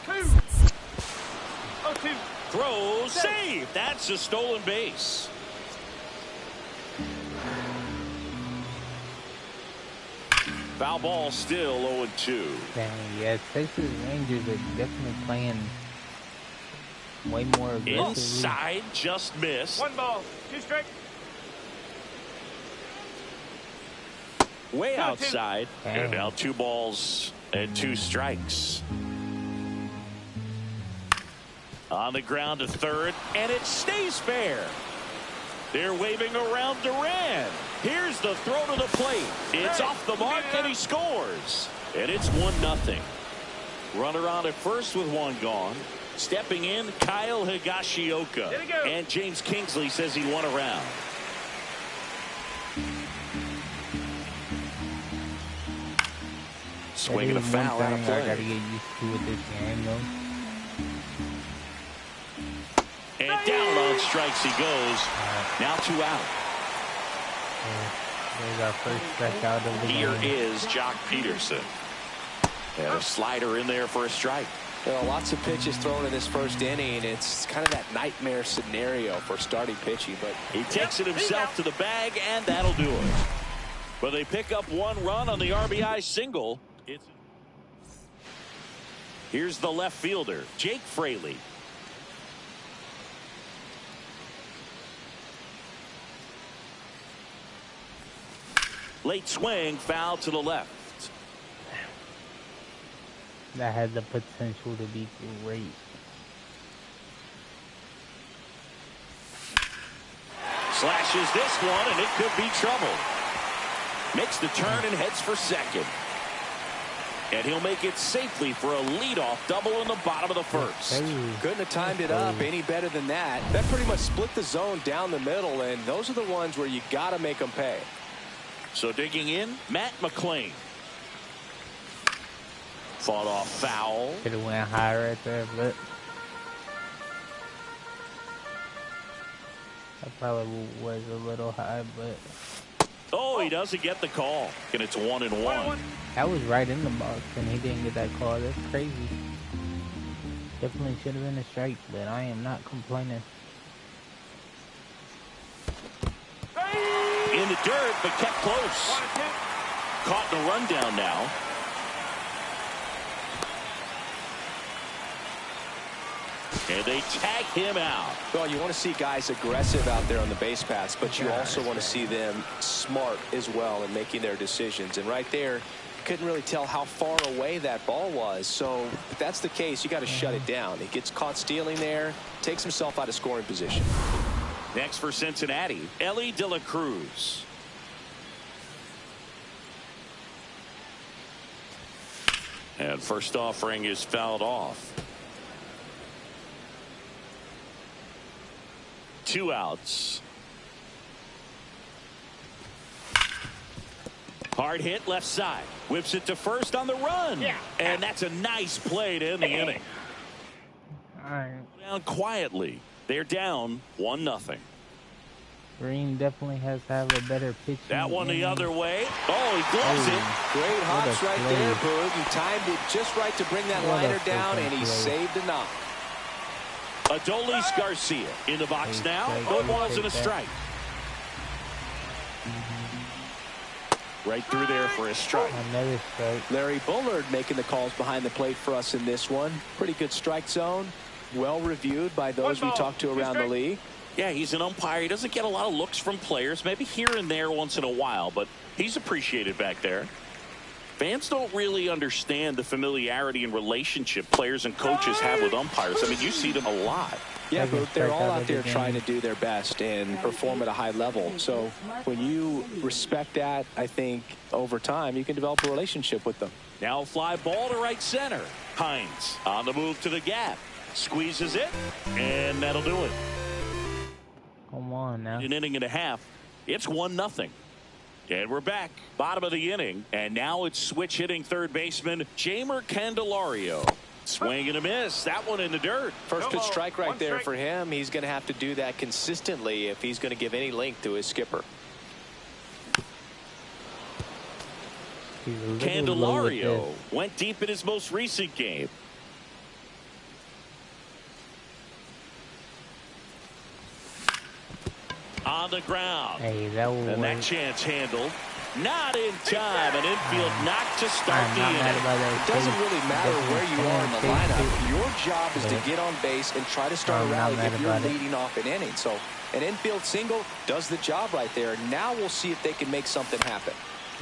Throws, save. That's a stolen base. Foul ball, still 0-2. Dang, yeah, Texas Rangers are definitely playing way more aggressively. Inside, just missed. 1 ball, 2 strikes. Way outside. And now 2 balls and 2 strikes. On the ground to third, and it stays fair. They're waving around Duran. Here's the throw to the plate. It's off the mark, and he scores. And it's 1-0. Runner on at first with one gone. Stepping in, Kyle Higashioka. And James Kingsley says he won a round. Swinging a foul out of play. I gotta get used to with this game, though. And down on strikes he goes. Now 2 out. There's our first strikeout of the Here game. is Jock Peterson. And a slider in there for a strike. Well, lots of pitches thrown in this first inning. It's kind of that nightmare scenario for starting pitching, but he takes it himself to the bag, and that'll do it. But they pick up 1 run on the RBI single. Here's the left fielder, Jake Fraley. Late swing, foul to the left. That had the potential to be great. Slashes this one, and it could be trouble. Makes the turn and heads for second. And he'll make it safely for a leadoff double in the bottom of the first. Couldn't have timed it up any better than that. That pretty much split the zone down the middle, and those are the ones where you got to make them pay. So digging in, Matt McLean. Fought off foul. Could have went high right there, but that probably was a little high, but oh, he doesn't get the call. And it's 1-1. That was right in the box, and he didn't get that call. That's crazy. Definitely should have been a strike, but I am not complaining. In the dirt, but kept close. Caught in a rundown now. And they tag him out. Well, you want to see guys aggressive out there on the base paths, but you also want to see them smart as well in making their decisions. And right there, you couldn't really tell how far away that ball was. So if that's the case, you got to shut it down. He gets caught stealing there, takes himself out of scoring position. Next for Cincinnati, Ellie De La Cruz. And first offering is fouled off. 2 outs. Hard hit left side. Whips it to first on the run. And that's a nice play to end the inning. All right. Down quietly. They're down 1-0. Green definitely has to have a better pitch. That one the other way. Oh, he gloves it. Great hops right there, Boog. He timed it just right to bring that liner down, and he saved a knock. Adolis Garcia in the box now. No balls and a strike. Right through there for a strike. Another strike. Larry Bullard making the calls behind the plate for us in this one. Pretty good strike zone. Well reviewed by those we talked to around the league. Yeah, he's an umpire. He doesn't get a lot of looks from players, maybe here and there once in a while, but he's appreciated back there. Fans don't really understand the familiarity and relationship players and coaches have with umpires. I mean, you see them a lot. Yeah, but they're all out there trying to do their best and perform at a high level. So when you respect that, I think over time you can develop a relationship with them. Now fly ball to right center. Hines on the move to the gap. Squeezes it, and that'll do it. Come on now. An inning and a half. It's 1-0. And we're back. Bottom of the inning. And now it's switch hitting third baseman Jeimer Candelario. Swing and a miss. That one in the dirt. First pitch strike right there for him. He's going to have to do that consistently if he's going to give any length to his skipper. Candelario went deep in his most recent game. On the ground. Hey, and that chance handled. Not in time. An infield knock to start the inning. It doesn't really matter where you are in the lineup. Your job is to get on base and try to start a rally if you're leading off an inning. So an infield single does the job right there. Now we'll see if they can make something happen.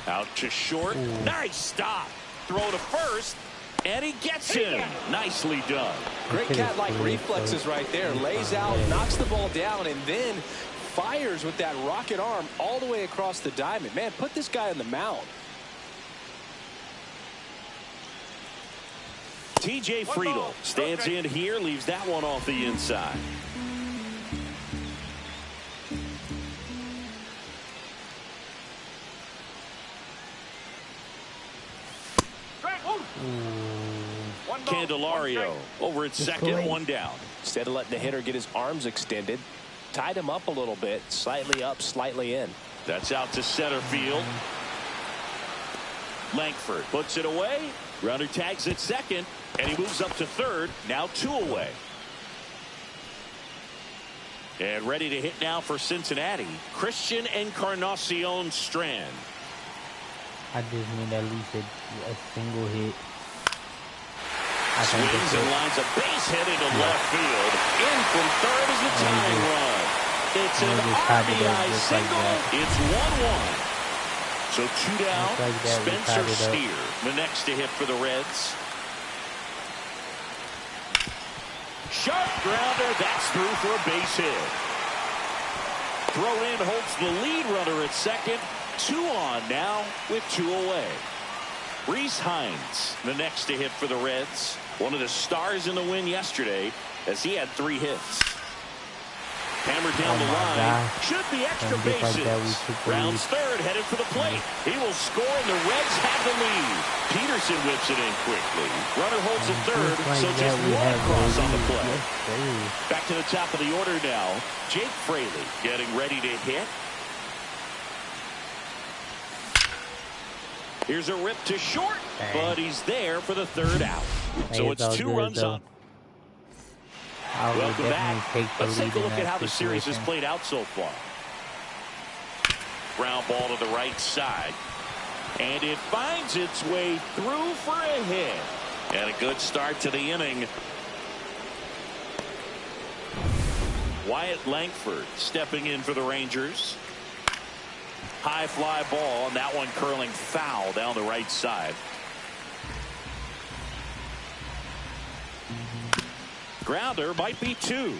Out to short. Nice stop. Throw to first. And he gets him. Nicely done. Great cat-like reflexes right there. Lays out, knocks the ball down, and then fires with that rocket arm all the way across the diamond. Man, put this guy on the mound. TJ Friedel stands in here, leaves that one off the inside. Candelario over at second, one down. Instead of letting the hitter get his arms extended, tied him up a little bit, slightly up, slightly in. That's out to center field. Langford puts it away. Runner tags at second, and he moves up to third. Now 2 away. And ready to hit now for Cincinnati, Christian Encarnacion Strand. I just need at least a single hit. Swings and lines a base hit into left field. In from third is the tying run. It's an RBI single. It's 1-1. So 2 down. Spencer Steer, the next to hit for the Reds. Sharp grounder. That's through for a base hit. Throw in holds the lead runner at second. 2 on now with 2 away. Reese Hines, the next to hit for the Reds. One of the stars in the win yesterday as he had 3 hits. Hammered down the line. God. Should be extra bases. Rounds third, headed for the plate. He will score, and the Reds have the lead. Peterson whips it in quickly. Runner holds at third, so just 1 cross on the play. Back to the top of the order now. Jake Fraley getting ready to hit. Here's a rip to short, but he's there for the 3rd out. So it's 2 runs on. Welcome back. Let's take a look at how the series has played out so far. Ground ball to the right side. And it finds its way through for a hit. And a good start to the inning. Wyatt Langford stepping in for the Rangers. High fly ball, and that one curling foul down the right side. Grounder might be 2.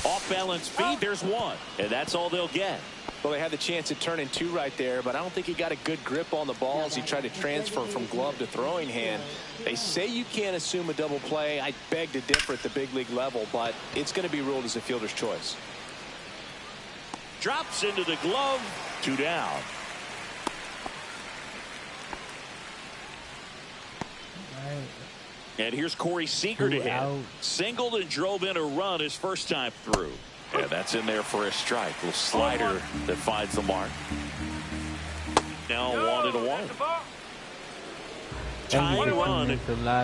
Off balance feed, there's 1. And that's all they'll get. Well, they had the chance at turning 2 right there, but I don't think he got a good grip on the ball as he tried to transfer from glove to throwing hand. They say you can't assume a double play. I beg to differ at the big league level, but it's going to be ruled as a fielder's choice. Drops into the glove. 2 down. And here's Corey Seager to hit. Singled and drove in a run his first time through. And that's in there for a strike. Little slider that finds the mark. Now 1-1. Tying run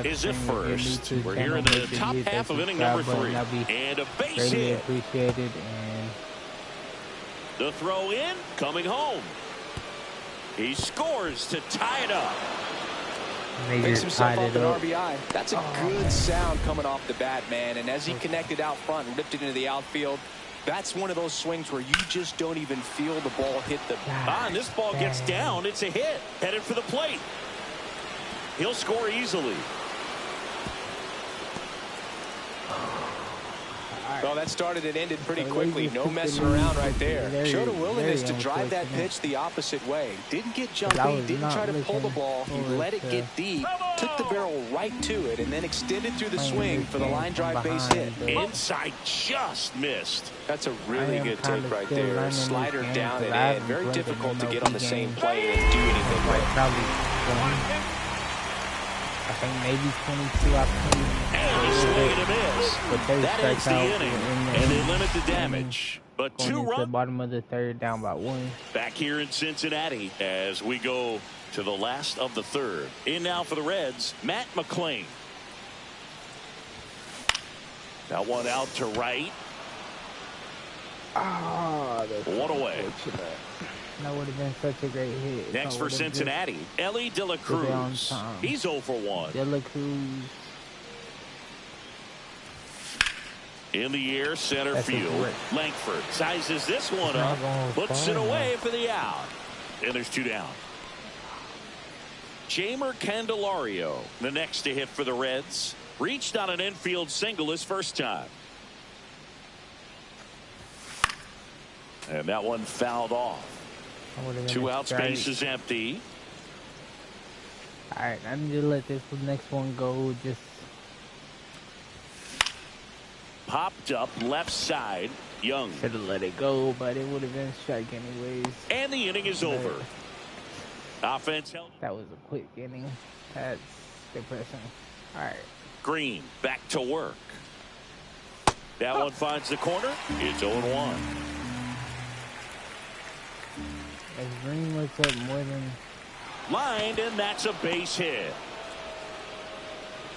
is at first. We're here in the top half of inning number 3. And a base hit. Appreciated. And the throw in, coming home. He scores to tie it up. Picks himself up an RBI. That's a good sound coming off the bat, man. And as he connected out front and ripped it into the outfield, that's one of those swings where you just don't even feel the ball hit the bat. And this ball gets down. It's a hit. Headed for the plate. He'll score easily. Well, that started and ended pretty quickly. No messing around right there. Showed a willingness to drive that pitch the opposite way. Didn't get jumpy, didn't try to pull the ball. He let it get deep, took the barrel right to it, and then extended through the swing for the line drive base hit. Inside just missed. That's a really good take right there. Slider down and in. Very difficult to get on the same plane and do anything right. I think maybe 22 and a swing and a miss. That ends the inning, and they limit the damage. But 2 runs. The bottom of the 3rd, down by 1. Back here in Cincinnati as we go to the last of the 3rd. In now for the Reds, Matt McClain. That one out to right. One away. That would have been such a great hit. Next for Cincinnati, Ellie De La Cruz. He's 0 for 1. De La Cruz. In the air, center field. Langford sizes this one up, puts it away for the out. And there's 2 down. Jamer Candelario, the next to hit for the Reds. Reached on an infield single his first time. And that one fouled off. 2 outs, base is empty. All right, I need to let this next one go. Just popped up left side. Young should have let it go, but it would have been a strike anyways. And the inning is over. Offense held. That was a quick inning. That's depressing. All right. Green back to work. That one finds the corner. It's 0-1. As Green looks up more than lined, and that's a base hit.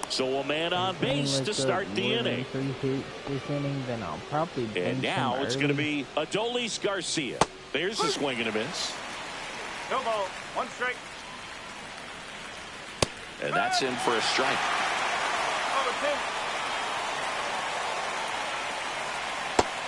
So a man on base to start the inning. 3 hits this inning, then I'll probably. And now it's going to be Adolis Garcia. There's the swing and a miss. No ball, 1 strike. And that's in for a strike.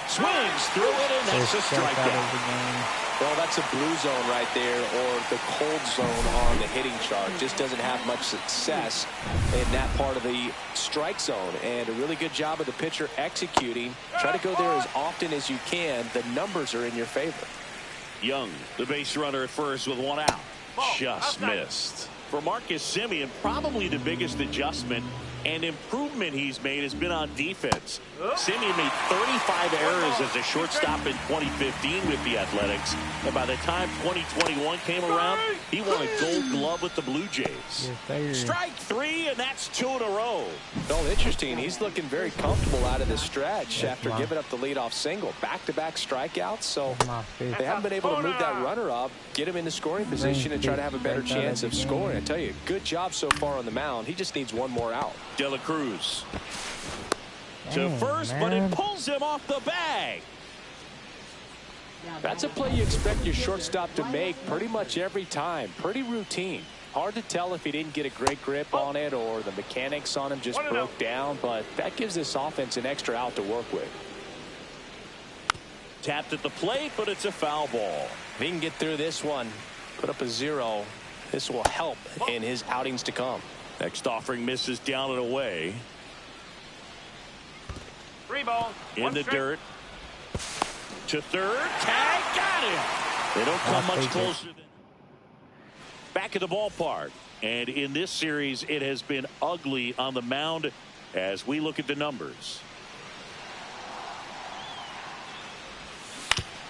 Swings through it, and that's a strikeout. Well, that's a blue zone right there, or the cold zone on the hitting chart. Just doesn't have much success in that part of the strike zone. And a really good job of the pitcher executing. Try to go there as often as you can. The numbers are in your favor. Young, the base runner at first with 1 out. Just missed. For Marcus Semien, probably the biggest adjustment and improvement he's made has been on defense. Semien made 35 errors as a shortstop in 2015 with the Athletics. And by the time 2021 came around, he won a Gold Glove with the Blue Jays. Strike 3, and that's 2 in a row. Well, interesting. He's looking very comfortable out of this stretch after giving up the leadoff single. Back-to-back strikeouts, so they haven't been able to move that runner up, get him in the scoring position, and try to have a better chance of scoring. I tell you, good job so far on the mound. He just needs 1 more out. De La Cruz to first, but it pulls him off the bag. That's a play you expect your shortstop to make pretty much every time. Pretty routine. Hard to tell if he didn't get a great grip on it or the mechanics on him just broke down, but that gives this offense an extra out to work with. Tapped at the plate, but it's a foul ball. If he can get through this one, put up a 0, this will help in his outings to come. Next offering misses down and away. 3 ball. In the dirt. To third. Tag. Got him. They don't come much closer than back at the ballpark. And in this series, it has been ugly on the mound as we look at the numbers.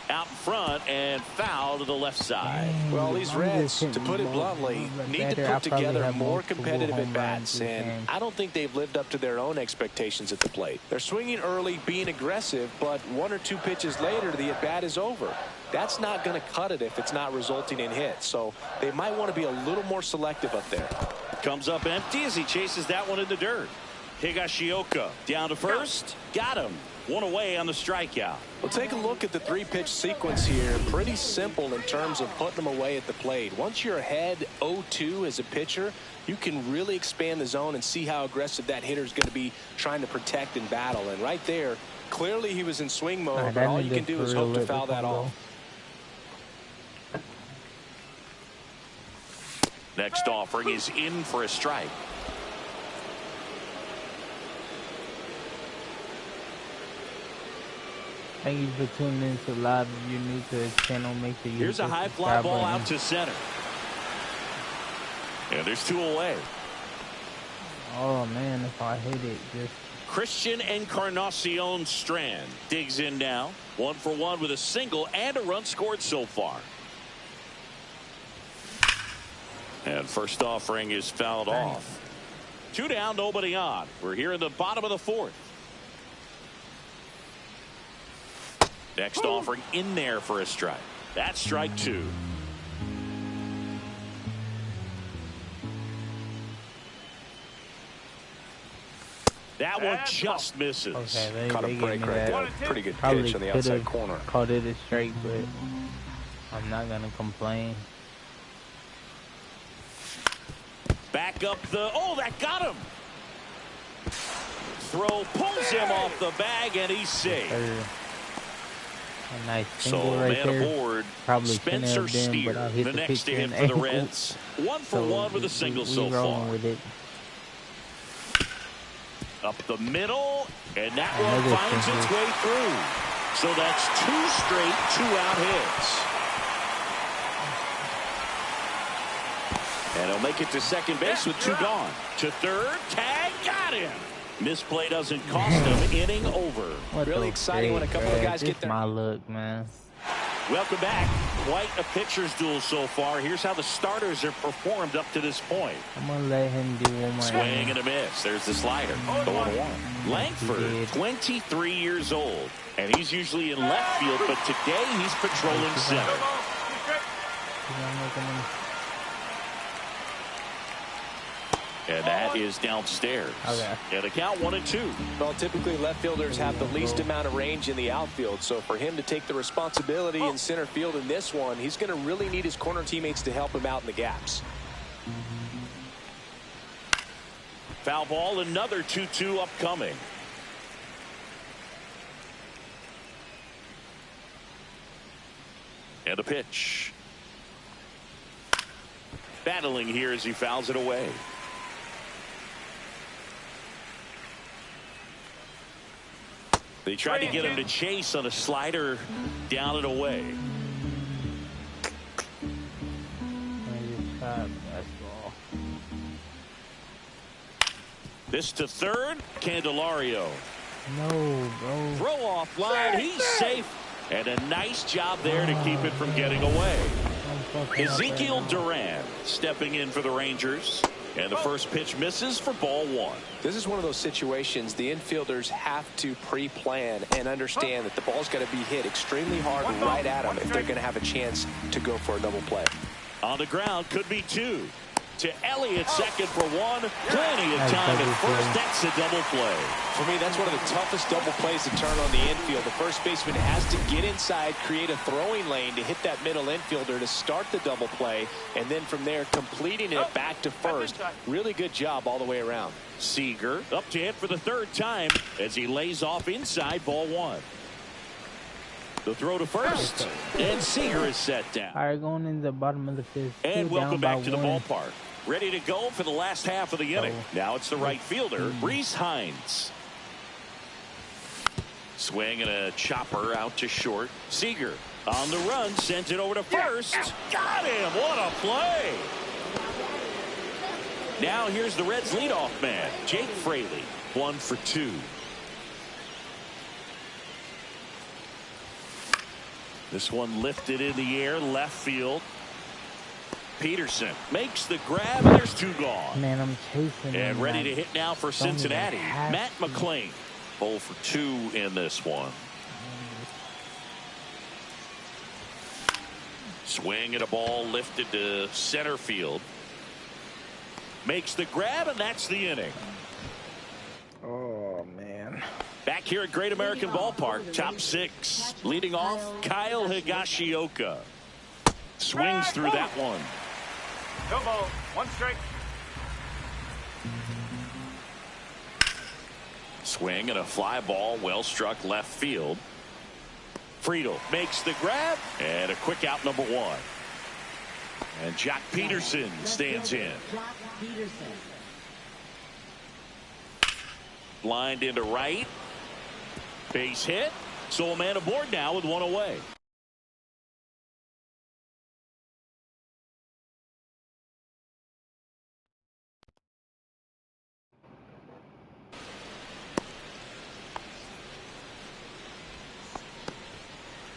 Out in front and foul to the left side. Well, these Reds, to put it bluntly, need to put together more competitive at-bats, and I don't think they've lived up to their own expectations at the plate. They're swinging early, being aggressive, but 1 or 2 pitches later, the at-bat is over. That's not going to cut it if it's not resulting in hits, so they might want to be a little more selective up there. Comes up empty as he chases that one in the dirt. Higashioka down to first. Got him. 1 away on the strikeout. Well, take a look at the 3-pitch sequence here. Pretty simple in terms of putting them away at the plate. Once you're ahead 0-2 as a pitcher, you can really expand the zone and see how aggressive that hitter is going to be trying to protect and battle. And right there, clearly he was in swing mode, but all you can do is hope to foul that off. Next offering is in for a strike. Thank you for tuning in to live. If you're new to this channel, make sure you here's a high fly ball out to center. And there's 2 away. Oh man, if I hit it, just Christian Encarnacion Strand digs in now. 1 for 1 with a single and a run scored so far. And first offering is fouled off. 2 down, nobody on. We're here in the bottom of the 4th. Next offering in there for a strike. That's strike 2. That one just misses. Okay, Caught a break right there. Pretty good pitch on the outside corner. Called it a straight, but I'm not going to complain. Back up the, oh, that got him. Throw pulls him off the bag, and he's safe. A nice so right man there. Aboard, Probably Spencer Steer, the next to hit for the Reds. 1 for 1 with a single so far. With it. Up the middle, and that one finds its way through. So that's 2 straight 2-out hits. And he'll make it to second base with 2 gone. To third, tag, got him. Misplay doesn't cost him. Inning over. Really exciting when a couple of guys get there. My look, man. Welcome back. Quite a pitcher's duel so far. Here's how the starters have performed up to this point. I'm going to let him do one more. Swing and a miss. There's the slider. 0-1. Langford, 23 years old. And he's usually in left field, but today he's patrolling center. And that is downstairs. Okay. And a count 1-2. Well, typically left fielders have the least amount of range in the outfield. So for him to take the responsibility in center field in this one, he's going to really need his corner teammates to help him out in the gaps. Foul ball, another 2-2 upcoming. And a pitch. Battling here as he fouls it away. They tried to get him to chase on a slider down and away. This to third, Candelario. No, bro. Throw off line, he's safe. And a nice job there to keep it from getting away. Ezekiel Duran stepping in for the Rangers. And the first pitch misses for ball 1. This is one of those situations the infielders have to pre-plan and understand that the ball's got to be hit extremely hard right at them if they're going to have a chance to go for a double play. On the ground, could be 2. To Elliott, second for 1. Plenty of time at first. That's a double play. For me, that's one of the toughest double plays to turn on the infield. The first baseman has to get inside, create a throwing lane to hit that middle infielder to start the double play, and then from there completing it back to first. Really good job all the way around. Seager up to hit for the 3rd time as he lays off inside ball 1. The throw to first, and Seager is set down. All right, going in the bottom of the 5th. And welcome back to the ballpark. Ready to go for the last half of the inning. Now it's the right fielder, Reese Hines. Swing and a chopper out to short. Seager on the run, sent it over to first. Got him. What a play. Now here's the Reds leadoff man, Jake Fraley. 1 for 2. This one lifted in the air, left field. Peterson makes the grab, and there's 2 gone. Man, I'm chasing. And ready to hit now for Cincinnati. Matt McClain. 0 for 2 in this one. Swing at a ball lifted to center field. Makes the grab, and that's the inning. Oh, man. Back here at Great American Ballpark, top 6. Leading off, Kyle Higashioka. Swings through that one. No ball. 1 strike. Swing and a fly ball, well struck left field. Friedel makes the grab, and a quick out, number 1. And Jock Peterson stands in. Lined into right. Base hit. So a man aboard now with 1 away.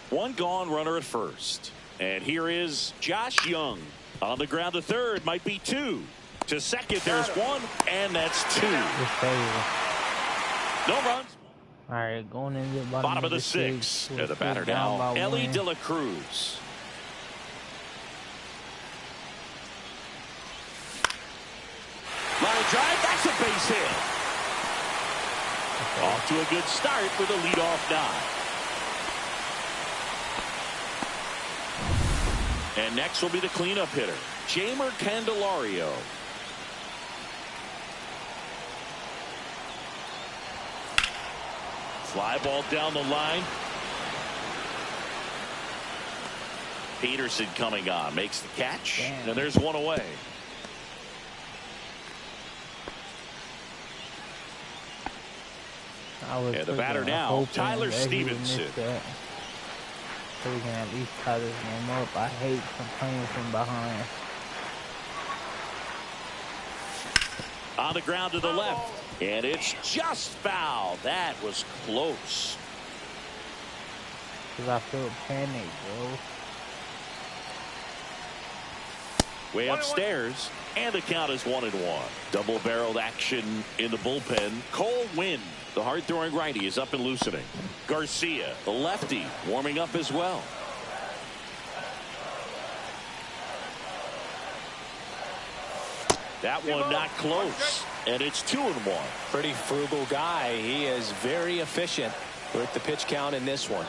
One gone, runner at first. And here is Josh Young. On the ground to third, might be 2. To second, there's 1, and that's 2. No runs. All right, going in the Bottom of the 6th. And the batter now, Ellie De La Cruz. Line drive, that's a base hit. Off to a good start with a leadoff nod. And next will be the cleanup hitter, Jeimer Candelario. Fly ball down the line. Peterson coming on, makes the catch. Damn. And there's 1 away. And the batter now, Tyler Stevenson. So we can at least tie this game up. I hate playing from behind. On the ground to the left. And it's just foul. That was close. Because I feel panic, bro. Way upstairs. And the count is 1-1. Double-barreled action in the bullpen. Cole Winn, the hard-throwing righty, is up and loosening. Garcia, the lefty, warming up as well. That one not close. And it's 2-1. Pretty frugal guy. He is very efficient with the pitch count in this one.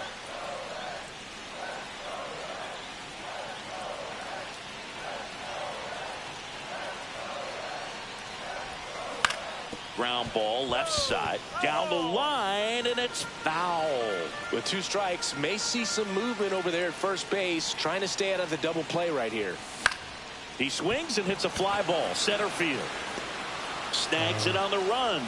Ground ball left side down the line, and it's foul. With 2 strikes, may see some movement over there at first base, trying to stay out of the double play right here. He swings and hits a fly ball center field. Snags it on the run,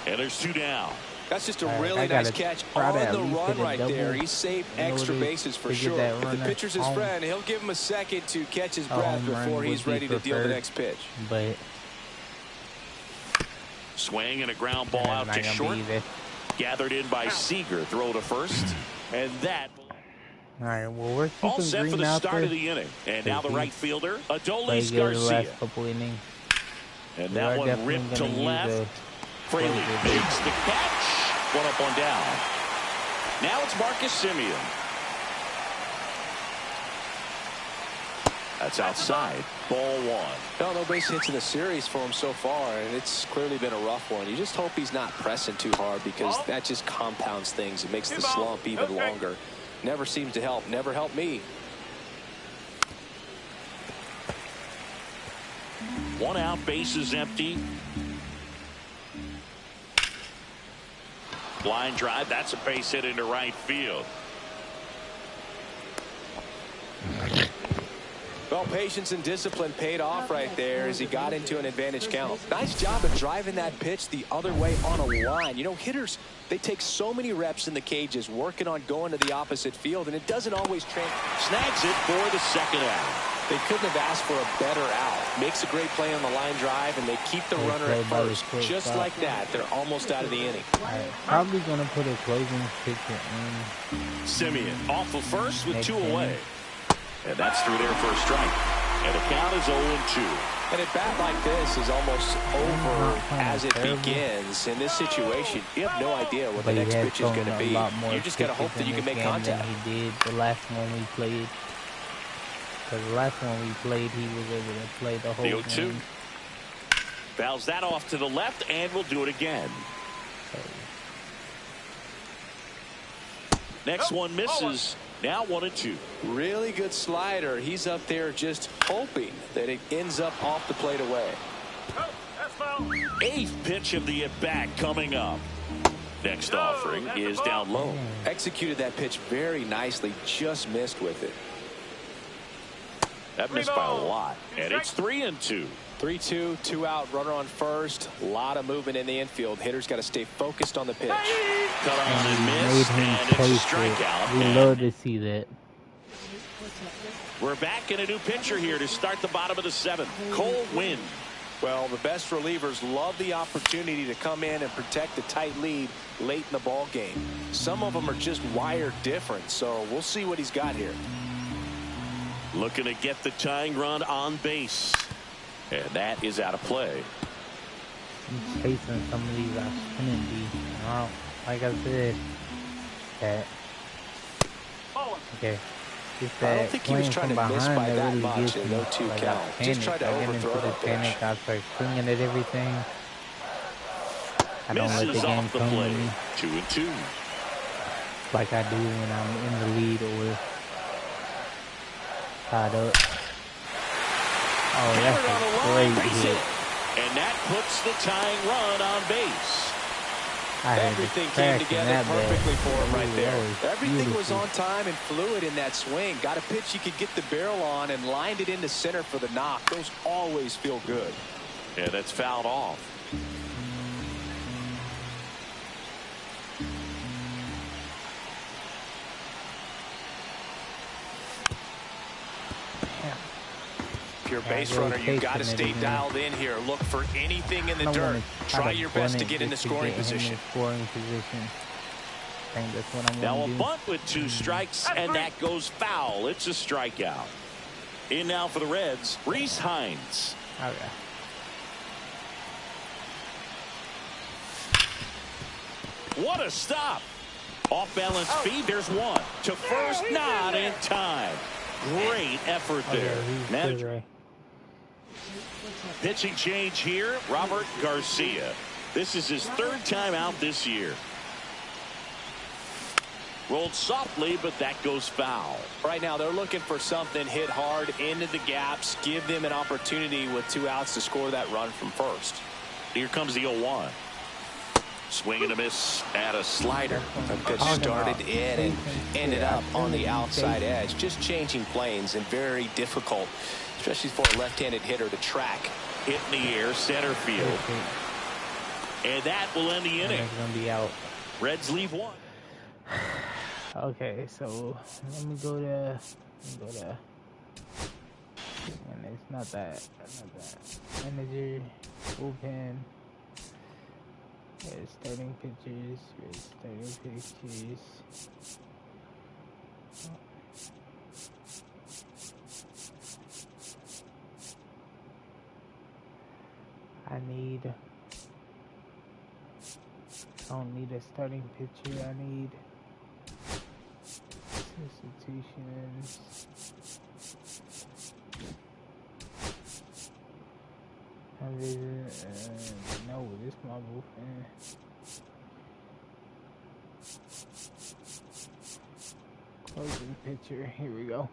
and there's 2 down. That's just a really nice catch on the run right there. He saved extra bases for sure. If the pitcher's his friend, he'll give him a second to catch his breath before he's ready to deal the next pitch. But swing and a ground ball out to short. Gathered in by Seager. Throw to first. And that. All right, well, we're keeping all set for the start of the inning. And now the right fielder, Adolis Garcia. And that one ripped to left. Fraley makes the catch. 1 up, 1 down. Now it's Marcus Semien. That's outside. Ball 1. No base hits in the series for him so far, and it's clearly been a rough one. You just hope he's not pressing too hard, because that just compounds things. It makes the slump even longer. Never seems to help. Never helped me. 1 out, base is empty. Line drive, that's a base hit into right field. Well, patience and discipline paid off right there as he got into an advantage count. Nice job of driving that pitch the other way on a line. You know, hitters, they take so many reps in the cages working on going to the opposite field, and it doesn't always snags it for the second out. They couldn't have asked for a better out. Makes a great play on the line drive, and they keep the runner at first. Just like that, they're almost out of the inning. Probably going to put a closing pitcher in. Simeon off of first with 2 away. And that's through there for a strike. And the count is 0-2. And a bat like this is almost over as it begins. In this situation, you have no idea what the next pitch is going to be. You just got to hope that you can make contact. He did the last one we played. Because the last one we played, he was able to play the whole game. 0-2. Fouls that off to the left, and we'll do it again. Next one misses. Now 1-2. Really good slider. He's up there just hoping that it ends up off the plate away. Oh, that's foul. 8th pitch of the at-bat coming up. Next offering is down low. Executed that pitch very nicely. Just missed with it. That missed by a lot. And it's 3-2. 3-2, 2 out, runner on first. A lot of movement in the infield. Hitters got to stay focused on the pitch. Cut on and missed, and it's a strikeout. We love to see that. We're back in a new pitcher here to start the bottom of the 7th. Cole Winn. Well, the best relievers love the opportunity to come in and protect a tight lead late in the ball game. Some of them are just wired different, so we'll see what he's got here. Looking to get the tying run on base. And that is out of play. I'm chasing some of these I shouldn't be. Like I said, that. Okay. I don't think he was trying to miss by that really much in no 2 count. Just try to overthrow that pitch. I start swinging at everything. I don't let the game come to me. 2-2. Like I do when I'm in the lead or tied up. Oh, that's a great hit. And that puts the tying run on base. Everything came together perfectly for him right there. Everything was on time and fluid in that swing. Got a pitch you could get the barrel on and lined it into center for the knock. Those always feel good. Yeah, that's fouled off. If you're a base runner, you've got to stay dialed in here. Look for anything in the dirt. Try your best to get in the scoring position. Now a bunt with 2 strikes, and that goes foul. It's a strikeout. In now for the Reds, Reese Hines. Okay. What a stop. Off balance speed, there's one. To first, not in time. Great effort there. Manager. Pitching change here, Robert Garcia. This is his 3rd time out this year. Rolled softly, but that goes foul. Right now, they're looking for something hit hard into the gaps. Give them an opportunity with 2 outs to score that run from first. Here comes the 0-1. Swing and a miss at a slider. That pitch started in and ended up on the outside edge. Just changing planes and very difficult, especially for a left-handed hitter to track. Hit in the air, center field. And that will end the inning. Gonna be out. Reds leave 1. Okay, so let me go to. And it's not that. Manager, bullpen. Starting pitchers. I don't need a starting pitcher. I need substitutions. No, this is my bullpen. Closing pitcher. Here we go.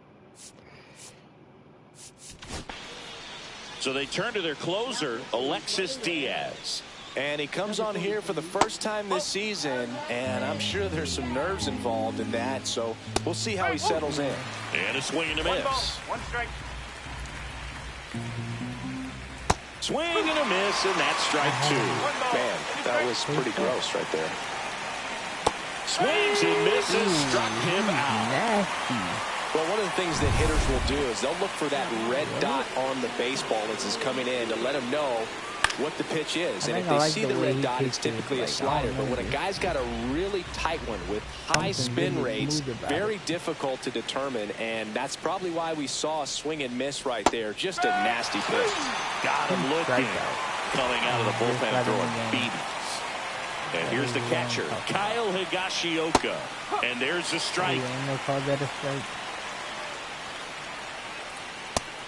So they turn to their closer, Alexis Diaz. And he comes on here for the first time this season, and I'm sure there's some nerves involved in that, so we'll see how he settles in. And a swing and a miss. 1 strike. Swing and a miss, and that's strike 2. Man, that was pretty gross right there. Swings and misses, struck him out. Nasty. Well, one of the things that hitters will do is they'll look for that red dot on the baseball as it's coming in to let them know what the pitch is. And if they see the red dot, it's typically a slider. But when a guy's got a really tight one with high spin rates, very difficult to determine. And that's probably why we saw a swing and miss right there. Just a nasty pitch. Got him looking. Coming out of the bullpen throwing beatings. And here's the catcher, Kyle Higashioka. And there's the strike.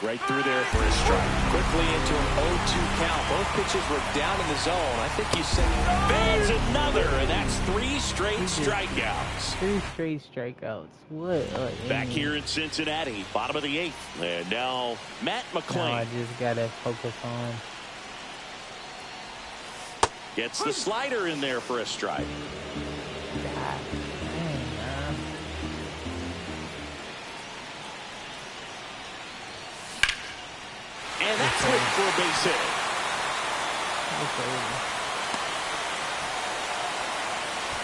Right through there for a strike. Quickly into an 0-2 count. Both pitches were down in the zone. I think you said there's another, and that's 3 straight strikeouts. 3 straight strikeouts. What? Back here in Cincinnati, bottom of the 8th. And now Matt McClain. I just gotta focus on. Gets the slider in there for a strike. And that's it for a base hit.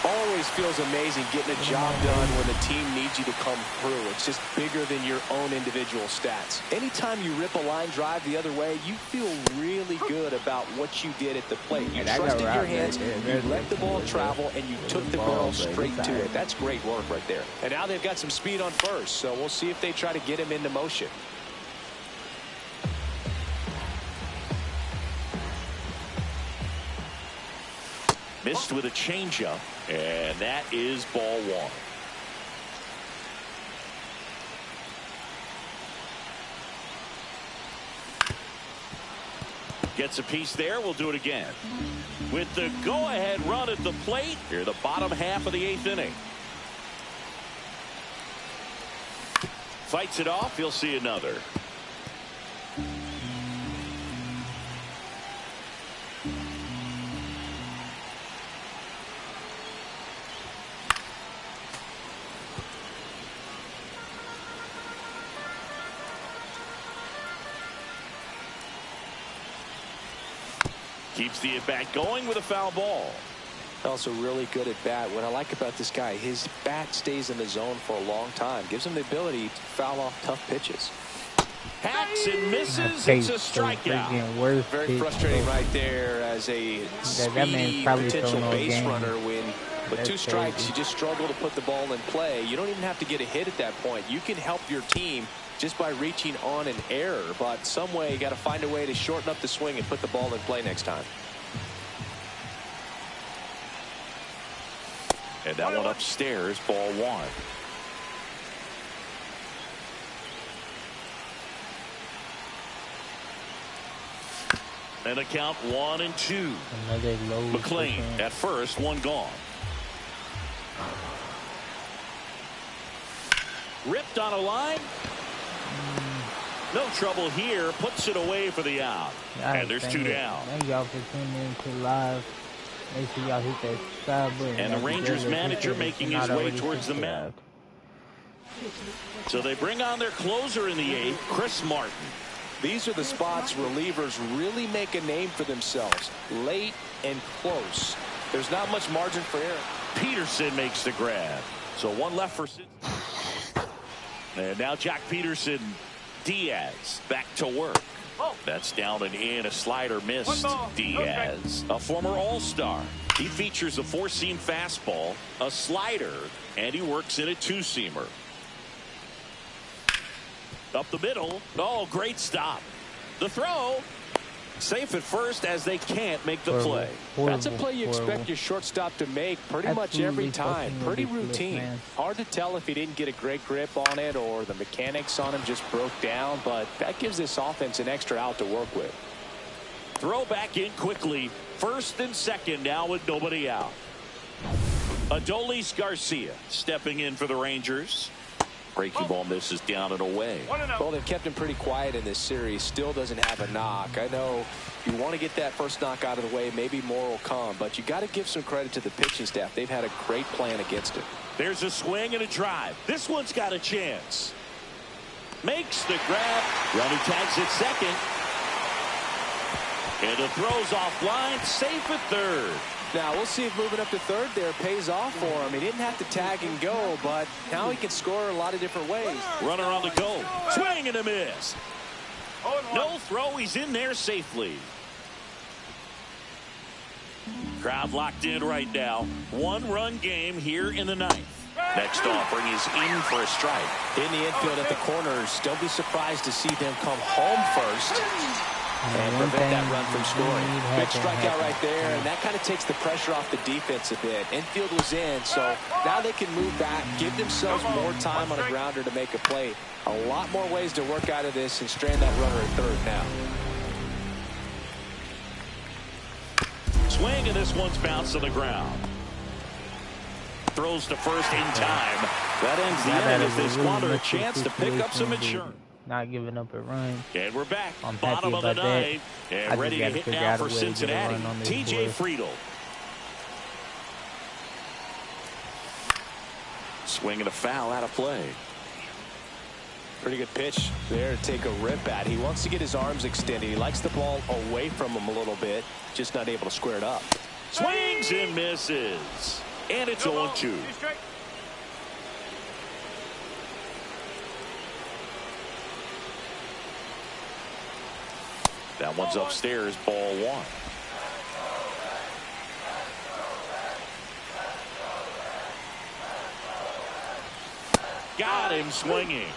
Always feels amazing getting a job done when the team needs you to come through. It's just bigger than your own individual stats. Anytime you rip a line drive the other way, you feel really good about what you did at the plate. You trusted your hands, you let the ball travel, and you took the barrel straight to it. That's great work right there. And now they've got some speed on first, so we'll see if they try to get him into motion. Missed with a changeup, and that is ball 1. Gets a piece there. We'll do it again. With the go-ahead run at the plate, here the bottom half of the 8th inning. Fights it off. He'll see another. Keeps the at-bat going with a foul ball. Also really good at bat. What I like about this guy, his bat stays in the zone for a long time. Gives him the ability to foul off tough pitches. Hacks and misses. It's a strikeout. Very frustrating right there as a speedy potential base runner when with 2 strikes you just struggle to put the ball in play. You don't even have to get a hit at that point. You can help your team just by reaching on an error, but some way you got to find a way to shorten up the swing and put the ball in play next time. And that one upstairs, ball 1. And a count 1-2. McClain at first, 1 gone. Ripped on a line. No trouble here. Puts it away for the out. And there's 2 down. Thank y'all for tuning in to live. Make sure y'all hit that subscribe button. And the Rangers manager making his way towards the mound. So they bring on their closer in the 8th, Chris Martin. These are the spots relievers really make a name for themselves. Late and close. There's not much margin for error. Peterson makes the grab. So 1 left for Cincinnati. And now Jack Peterson. Diaz back to work. That's down and in. A slider missed. Diaz, a former all-star. He features a 4-seam fastball, a slider, and he works in a 2-seamer. Up the middle. Oh, great stop. The throw. Safe at first as they can't make the play. That's a play you expect your shortstop to make pretty much every time. Pretty routine. Hard to tell if he didn't get a great grip on it or the mechanics on him just broke down, but that gives this offense an extra out to work with. Throw back in quickly. First and second now with nobody out. Adolis Garcia stepping in for the Rangers. Breaking ball misses down and away. Well, they've kept him pretty quiet in this series. Still doesn't have a knock. I know you want to get that first knock out of the way. Maybe more will come, but you got to give some credit to the pitching staff. They've had a great plan against it. There's a swing and a drive. This one's got a chance. Makes the grab. Runner tags at second. And the throw's offline, safe at third. Now, we'll see if moving up to third there pays off for him. He didn't have to tag and go, but now he can score a lot of different ways. Runner on the go. Swing and a miss. No throw. He's in there safely. Crowd locked in right now. One-run game here in the ninth. Next offering is in for a strike. In the infield at the corners, don't be surprised to see them come home first and prevent that run from scoring. Big strikeout right there, and that kind of takes the pressure off the defense a bit. Infield was in, so now they can move back, give themselves more time on a grounder to make a play. A lot more ways to work out of this and strand that runner at third now. Swing, and this one's bounced to the ground. Throws to first in time. That ends the inning as they squander a chance to pick up some insurance. Not giving up a run. And we're back. I'm Bottom of the ninth. And ready to hit now for Cincinnati. TJ Friedl. Swinging a foul out of play. Pretty good pitch there to take a rip at. He wants to get his arms extended. He likes the ball away from him a little bit. Just not able to square it up. Swings and misses. And it's 0-2. That one's upstairs, ball one. Got him swinging.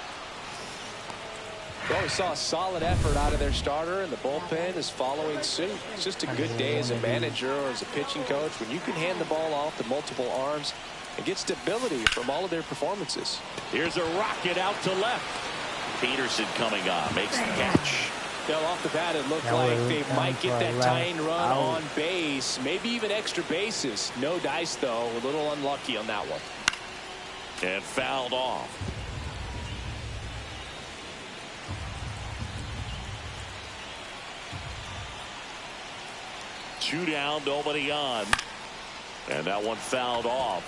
Well, we saw a solid effort out of their starter, and the bullpen is following suit. It's just a good day as a manager or as a pitching coach when you can hand the ball off to multiple arms and get stability from all of their performances. Here's a rocket out to left. Peterson coming on, makes the catch. Now, off the bat, it looked like they might get that tying run on base, maybe even extra bases. No dice, though. A little unlucky on that one. And fouled off. Two down, nobody on. And that one fouled off.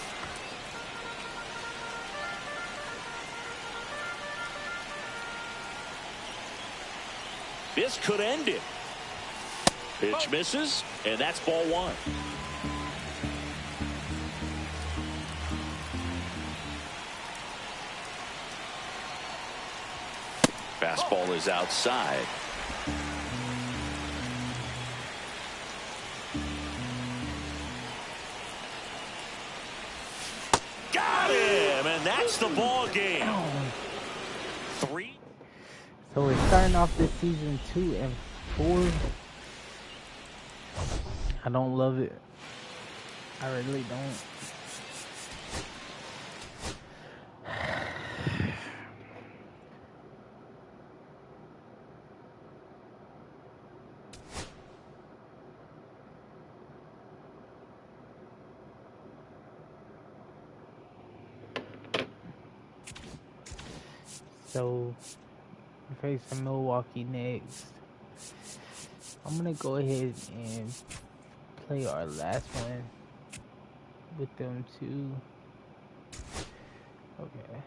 This could end it. Pitch misses, and that's ball one. Fastball is outside. Got him, and that's the ball game. 3. So we're starting off this season 2-4. I don't love it. I really don't. So we're facing Milwaukee next. I'm gonna go ahead and play our last one with them too. Okay.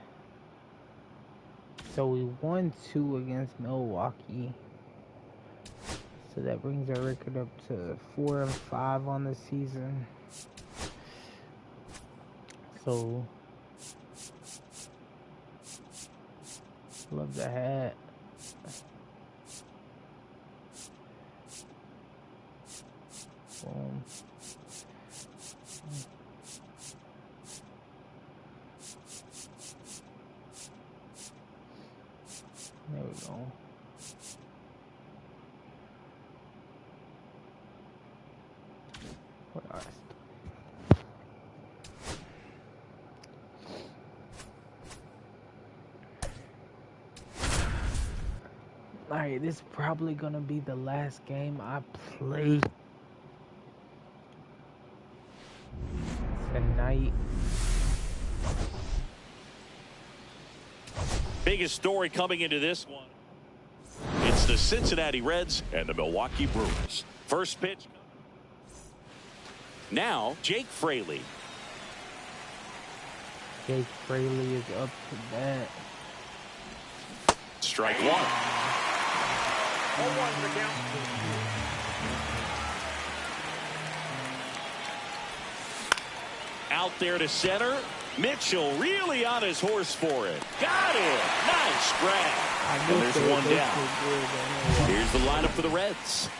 So we won 2 against Milwaukee. So that brings our record up to 4-5 on the season. So love the hat. Boom. There we go. What else? Alright, this is probably gonna be the last game I play tonight. Biggest story coming into this one. It's the Cincinnati Reds and the Milwaukee Brewers. First pitch. Now, Jake Fraley. Jake Fraley is up to bat. Strike one. Out there to center. Mitchell really on his horse for it. Got it. Nice grab. And there's one down. Here's the lineup for the Reds.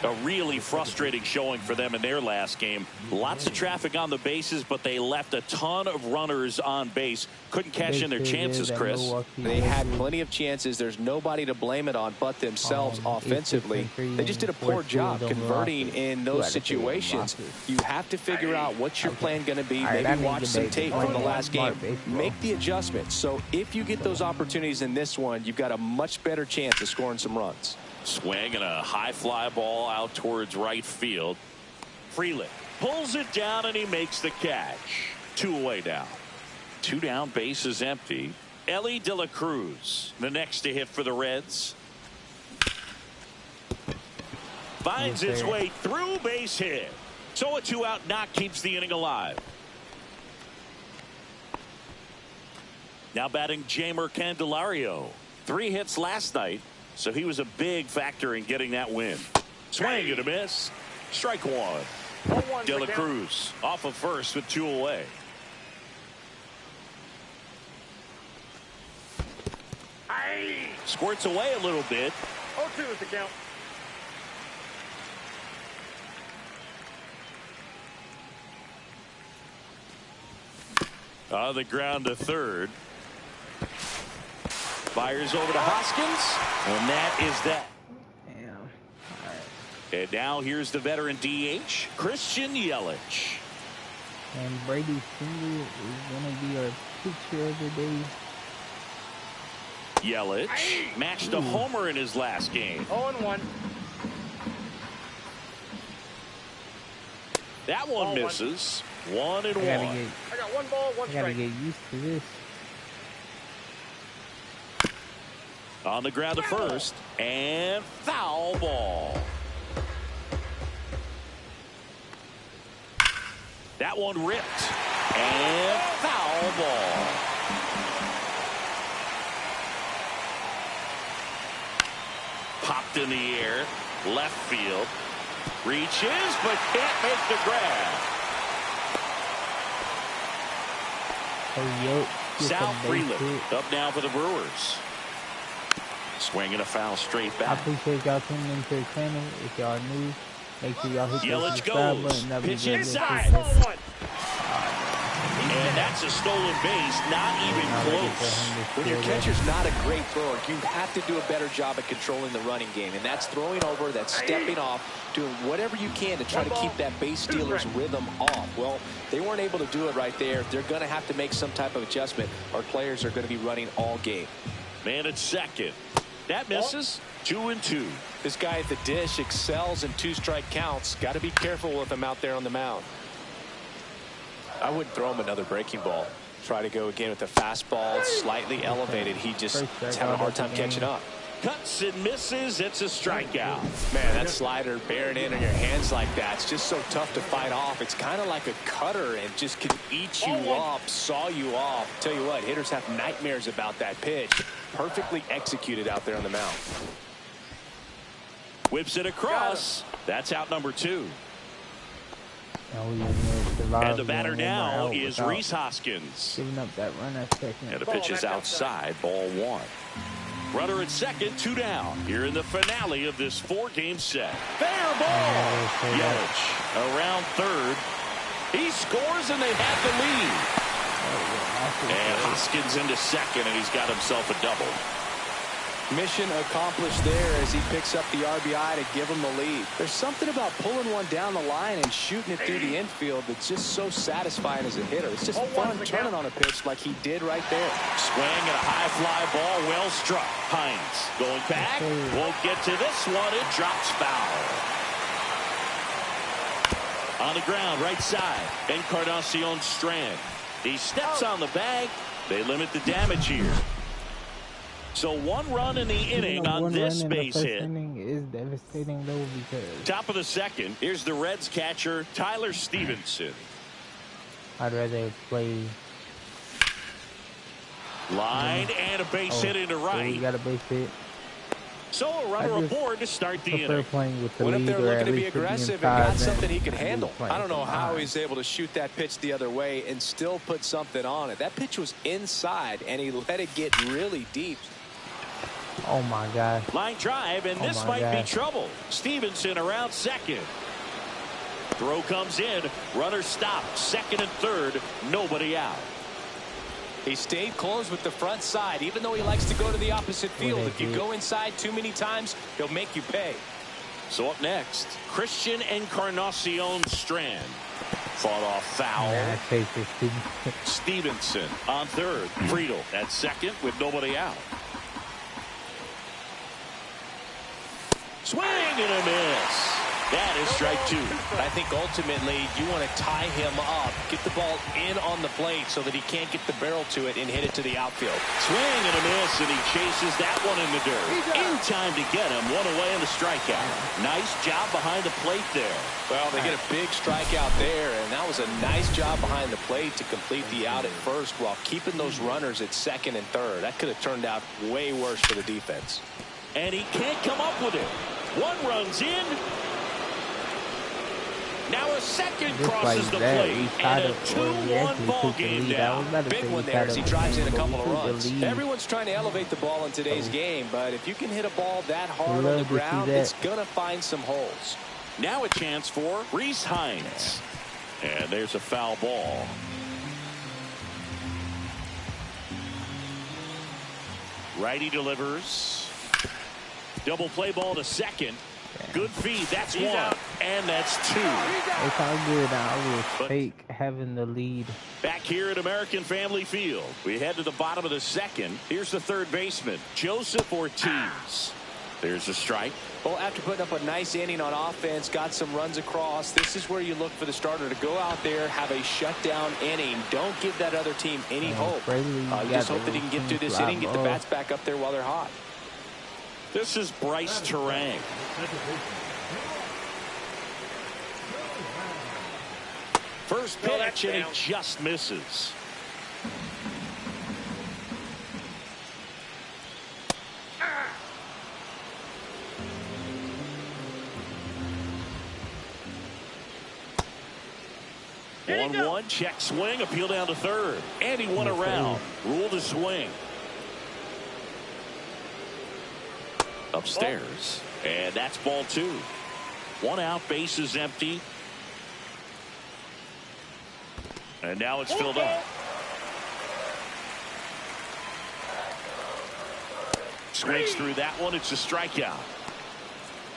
A really frustrating showing for them in their last game. Lots of traffic on the bases, but they left a ton of runners on base. Couldn't cash in their chances, Chris. They had plenty of chances. There's nobody to blame it on but themselves offensively. They just did a poor job converting in those situations. You have to figure out what's your plan going to be. Maybe watch some tape from the last game. Make the adjustments. So if you get those opportunities in this one, you've got a much better chance of scoring some runs. Swing and a high fly ball out towards right field. Freeland pulls it down and he makes the catch. 2 away now. 2 down, base is empty. Ellie De La Cruz, the next to hit for the Reds. Finds his way through, base hit. So a 2-out knock keeps the inning alive. Now batting Jamer Candelario. 3 hits last night. So he was a big factor in getting that win. Swing and a miss. Strike 1. De La Cruz off of first with 2 away. Squirts away a little bit. 0-2 is the count. On the ground to third. Fires over to Hoskins, and that is that. Damn. All right. And now here's the veteran DH, Christian Yelich. And Brady Singer is going to be our pitcher of the day. Yelich matched a homer in his last game. 0-1. That one misses. 1-1. I got 1 ball, 1 strike. I gotta get used to this. On the ground to first, and foul ball. That one ripped, and foul ball. Popped in the air, left field. Reaches, but can't make the grab. Sal Freeland up now for the Brewers. Swinging a foul straight back. I appreciate y'all tuning into the channel. If y'all new, make sure y'all hit the Yelich subscribe goes. button. Pitch inside. And that's a stolen base. Not even close. When your catcher's not a great thrower, you have to do a better job at controlling the running game. And that's throwing over, that's stepping off, doing whatever you can to try to keep that base stealer's rhythm off. Well, they weren't able to do it right there. They're going to have to make some type of adjustment. Our players are going to be running all game. Man at second. That misses. 2-2. This guy at the dish excels in 2-strike counts. Got to be careful with him out there on the mound. I wouldn't throw him another breaking ball. Try to go again with the fastball, slightly elevated. He just is having a hard time catching up. Cuts and misses. It's a strikeout. Man, that slider bearing in on your hands like that, it's just so tough to fight off. It's kind of like a cutter and just can eat you up, saw you off. Tell you what, hitters have nightmares about that pitch. Perfectly executed out there on the mound. Whips it across. That's out number 2. And the batter now is Rhys Hoskins. Giving up that run at second. And the pitch is outside. Ball 1. Runner at second, 2 down. Here in the finale of this 4-game set. Fair ball. Yelich around third. He scores and they have the lead. And Hoskins into second, and he's got himself a double. Mission accomplished there as he picks up the RBI to give him the lead. There's something about pulling one down the line and shooting it through the infield that's just so satisfying as a hitter. It's just fun turning on a pitch like he did right there. Swing and a high fly ball, well struck. Hines going back, won't get to this one. It drops foul. On the ground, right side, Encarnacion Strand. He steps on the bag. They limit the damage here. So 1 run in the inning on this base hit. Inning is devastating though, because top of the second. Here's the Reds catcher Tyler Stevenson. I'd rather play line and a base hit into right. So we got a base hit. So a runner aboard to start the inning. Playing with the What if they're lead, looking to be aggressive and got something he can handle? I don't know how behind. he's able to shoot that pitch the other way and still put something on it. That pitch was inside, and he let it get really deep. Oh, my God. Line drive, and this might be trouble. Stevenson around second. Throw comes in. Runner stopped. Second and third. Nobody out. He stayed close with the front side, even though he likes to go to the opposite field. If you go inside too many times, he'll make you pay. So up next, Christian Encarnacion Strand. Fought off foul. Stevenson on third. Friedel at second with nobody out. Swing and a miss. That is strike two. I think ultimately you want to tie him up, get the ball in on the plate so that he can't get the barrel to it and hit it to the outfield. Swing and a miss, and he chases that one in the dirt. In time to get him. One away in the strikeout. Nice job behind the plate there. Well, they get a big strikeout there, and that was a nice job behind the plate to complete the out at first while keeping those runners at second and third. That could have turned out way worse for the defense. And he can't come up with it. One runs in. Now a second crosses the plate, and a 2-1 ball game down. Big one there as he drives in a couple of runs. Everyone's trying to elevate the ball in today's game, but if you can hit a ball that hard on the ground, it's going to find some holes. Now a chance for Reese Hines. And there's a foul ball. Righty delivers. Double play ball to second. Good feed. That's one. And that's two. It's all good. I will take having the lead. Back here at American Family Field, we head to the bottom of the second. Here's the third baseman, Joseph Ortiz. There's a strike. Well, after putting up a nice inning on offense, got some runs across, this is where you look for the starter to go out there, have a shutdown inning. Don't give that other team any hope. Just hope that he can get through this inning, get the bats back up there while they're hot. This is Bryce Terang. First pitch, and he just misses. One check swing, appeal down to third, and he went around. Ruled a swing. Upstairs, and that's ball two. One out, base is empty. And now it's filled up. Swings through that one. It's a strikeout.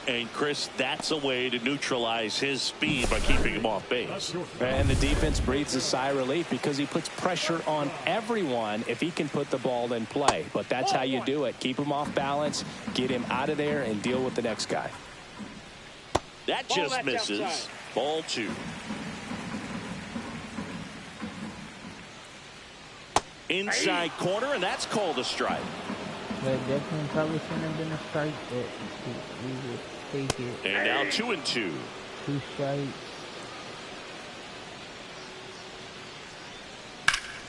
And Chris, that's a way to neutralize his speed by keeping him off base. And the defense breathes a sigh of relief because he puts pressure on everyone if he can put the ball in play. But that's how you do it. Keep him off balance, get him out of there, and deal with the next guy. That just misses. Ball two. Inside corner, and that's called a strike. That definitely probably shouldn't have been a strike, but we would take it. And now 2-2. 2 strikes.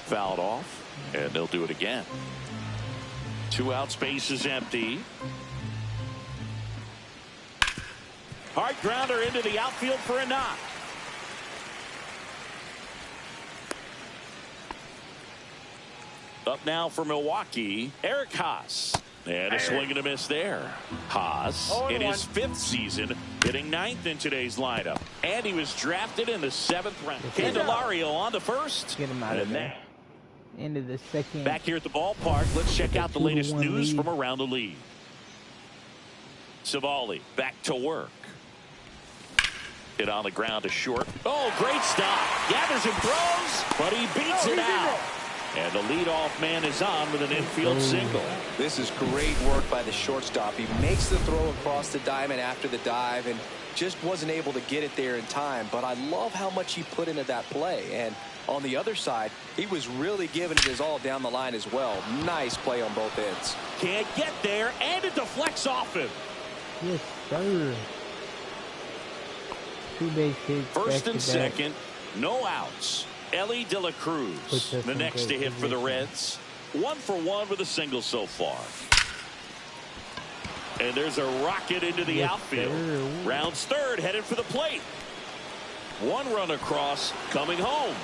Fouled off, and they'll do it again. 2 outs, base is empty. Hard grounder into the outfield for a knock. Up now for Milwaukee, Eric Haas. And a swing and a miss there. Haas, in his 5th season, hitting 9th in today's lineup. And he was drafted in the 7th round. Candelario on the first. Get him out of there. Into the second. Back here at the ballpark, let's check out the latest news from around the league. Savali back to work. Hit on the ground to short. Oh, great stop. Gathers and throws, but he beats it out. And the leadoff man is on with an infield single. This is great work by the shortstop. He makes the throw across the diamond after the dive and just wasn't able to get it there in time. But I love how much he put into that play. And on the other side, he was really giving it his all down the line as well. Nice play on both ends. Can't get there, and it deflects off him. Yes, sir. 2 base hits. First and second, no outs. Ellie De La Cruz, the next to hit for the Reds. 1 for 1 with a single so far. And there's a rocket into the outfield. Rounds third, headed for the plate. One run across, coming home.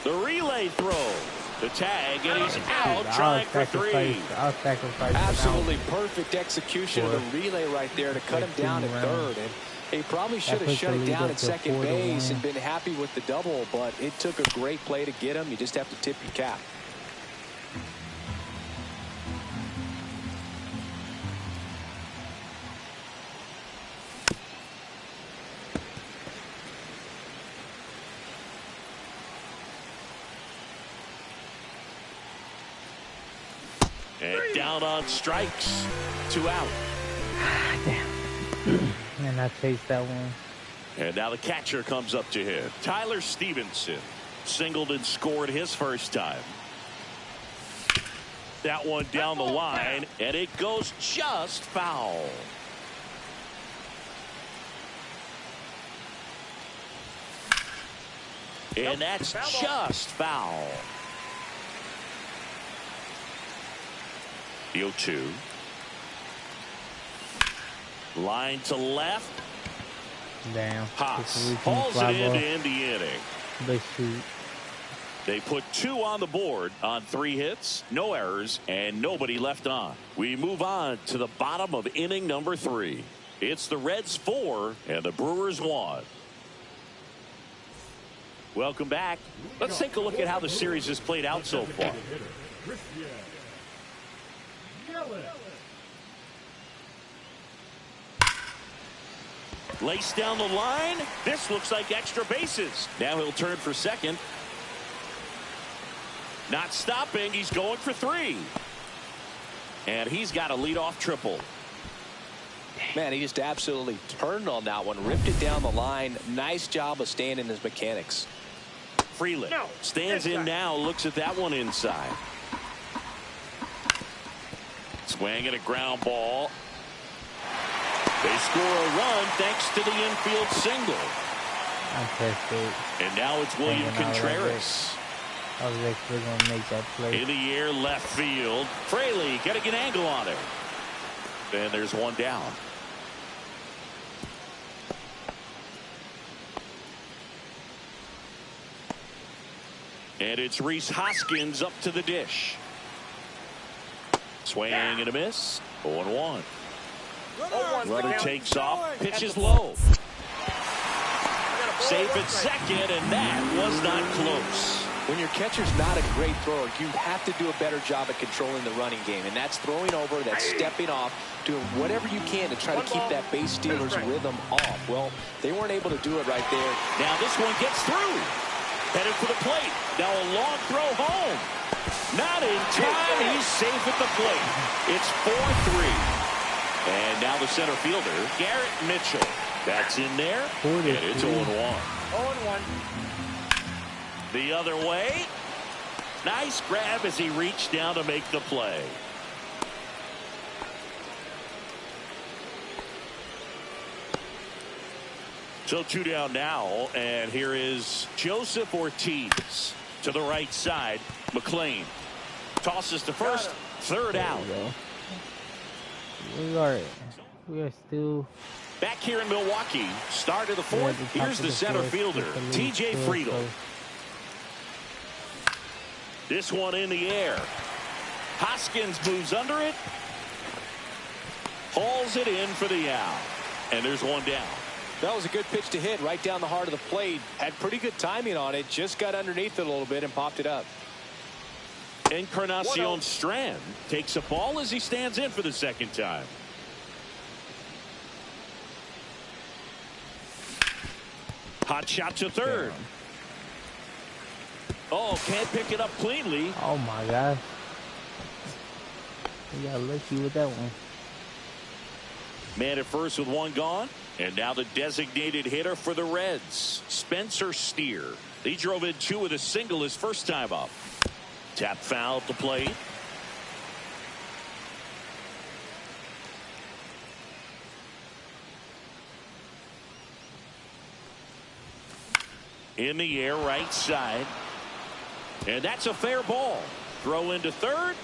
The relay throw. The tag, and he's out, trying for three. Absolutely perfect execution of the relay right there to cut him down at third. And he probably should have shut it down at second base and been happy with the double, but it took a great play to get him. You just have to tip your cap. And down on strikes. 2 out. Damn. And I chased that one. And now the catcher comes up to him. Tyler Stevenson singled and scored his first time. That one down the line, and it goes just foul. And that's just foul. The 0-2. Line to left. Damn. Haas hauls it in to end the inning. Big shoot. They put 2 on the board on 3 hits, no errors, and nobody left on. We move on to the bottom of inning number 3. It's the Reds 4 and the Brewers 1. Welcome back. Let's take a look at how the series has played out so far. Laced down the line. This looks like extra bases. Now he'll turn for second. Not stopping. He's going for 3. And he's got a leadoff triple. Man, he just absolutely turned on that one. Ripped it down the line. Nice job of staying in his mechanics. Freeland stands in now. Looks at that one inside. Swing and a ground ball. They score a run thanks to the infield single. And now it's William Contreras. I was actually going to make that play. In the air, left field. Fraley getting an angle on it. And there's one down. And it's Rhys Hoskins up to the dish. Swing and a miss. 0-1. Runner takes off, pitches low. Safe at second, and that was not close. When your catcher's not a great thrower, you have to do a better job at controlling the running game, and that's throwing over, that's stepping off, doing whatever you can to try to keep that base stealer's rhythm off. Well, they weren't able to do it right there. Now this one gets through. Headed for the plate. Now a long throw home. Not in time. He's safe at the plate. It's 4-3. And now the center fielder, Garrett Mitchell. That's in there. And it's 0-1. 0-1. The other way. Nice grab as he reached down to make the play. So 2 down now, and here is Joseph Ortiz to the right side. McLean tosses to first, 3rd out. We are still back here in Milwaukee. Start of the 4th. Here's the center fielder, TJ Friedel. This one in the air. Hoskins moves under it. Hauls it in for the out. And there's one down. That was a good pitch to hit right down the heart of the plate. Had pretty good timing on it. Just got underneath it a little bit and popped it up. Encarnacion Strand takes a ball as he stands in for the second time. Hot shot to third. Oh, can't pick it up cleanly. Oh my gosh. We got lucky with that one. Man at first with one gone. And now the designated hitter for the Reds, Spencer Steer. He drove in 2 with a single his first time up. Tap foul at the plate. In the air, right side. And that's a fair ball. Throw into third.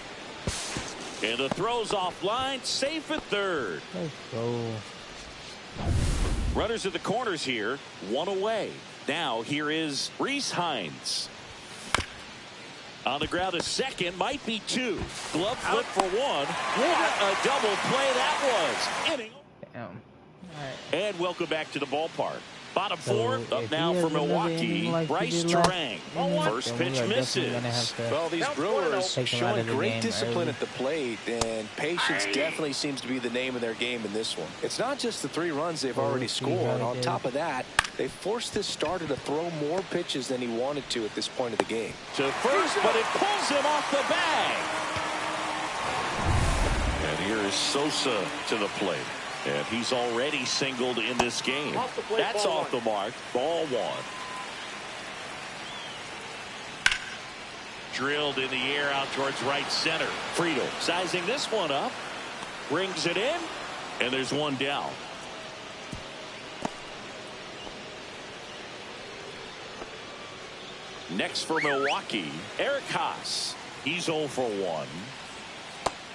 And the throw's offline, safe at third. Let's go. Runners at the corners here, one away. Now here is Reese Hines. On the ground, a second, might be two. Glove flip for one. What a double play that was. Inning. Damn. All right. And welcome back to the ballpark. Bottom So four, if up he now has for another Milwaukee, inning like he Bryce did last Turang. inning, First then pitch we are definitely gonna misses. have to Well, these Brewers take him out showing of the great game discipline early. at the plate, and patience definitely seems to be the name of their game in this one. It's not just the 3 runs they've already scored. On top of that, they forced this starter to throw more pitches than he wanted to at this point of the game. To first, but it pulls him off the bag. And here is Sosa to the plate. And he's already singled in this game. Off the plate, That's ball off one. the mark. Ball one. Drilled in the air out towards right center. Friedel sizing this one up. Brings it in. And there's one down. Next for Milwaukee, Eric Haas. He's 0 for 1.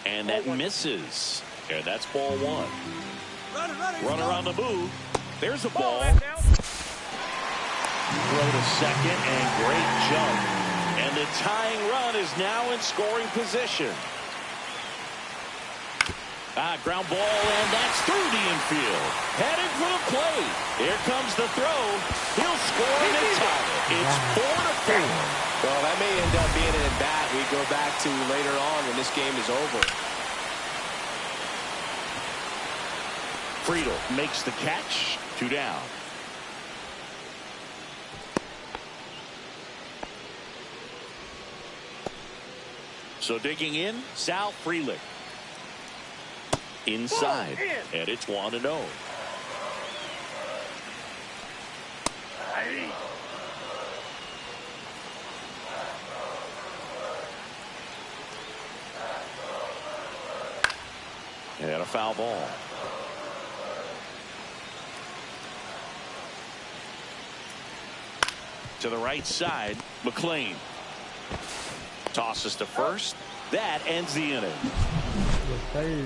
And that misses. And that's ball one. Runner on the move. There's a ball. Throw to second and great jump. And the tying run is now in scoring position. Ground ball, and that's through the infield. Headed for the plate. Here comes the throw. He'll score and tie it. It's 4-4. Well, that may end up being an at-bat we go back to later on when this game is over. Friedel makes the catch. 2 down. So digging in, Sal Frelick. Inside. And it's 1-0. And a foul ball. To the right side, McLean tosses to first. That ends the inning.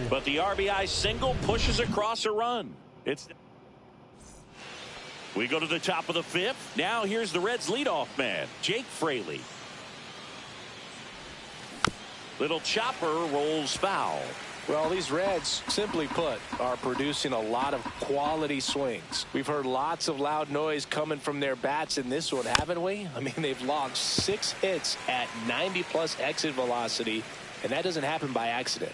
But the RBI single pushes across a run. We go to the top of the 5th. Now here's the Reds leadoff man, Jake Fraley. Little chopper rolls foul. Well, these Reds, simply put, are producing a lot of quality swings. We've heard lots of loud noise coming from their bats in this one, haven't we? I mean, they've logged 6 hits at 90+ exit velocity, and that doesn't happen by accident.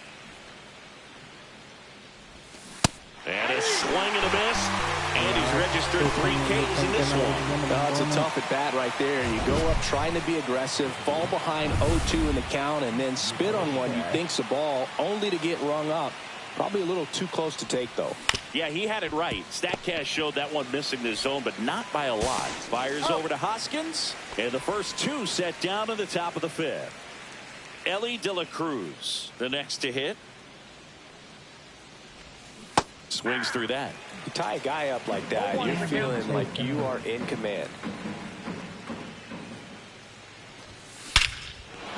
And a swing and a miss. And he's registered 3 Ks in this one. It's a tough at bat right there. You go up trying to be aggressive, fall behind 0-2 in the count, and then spit on one you think's a ball, only to get rung up. Probably a little too close to take, though. Yeah, he had it right. StatCast showed that one missing the zone, but not by a lot. Fires over to Hoskins, and the first 2 set down in the top of the 5th. Ellie De La Cruz, the next to hit. Swings through that. You tie a guy up like that, you're feeling like you are in command.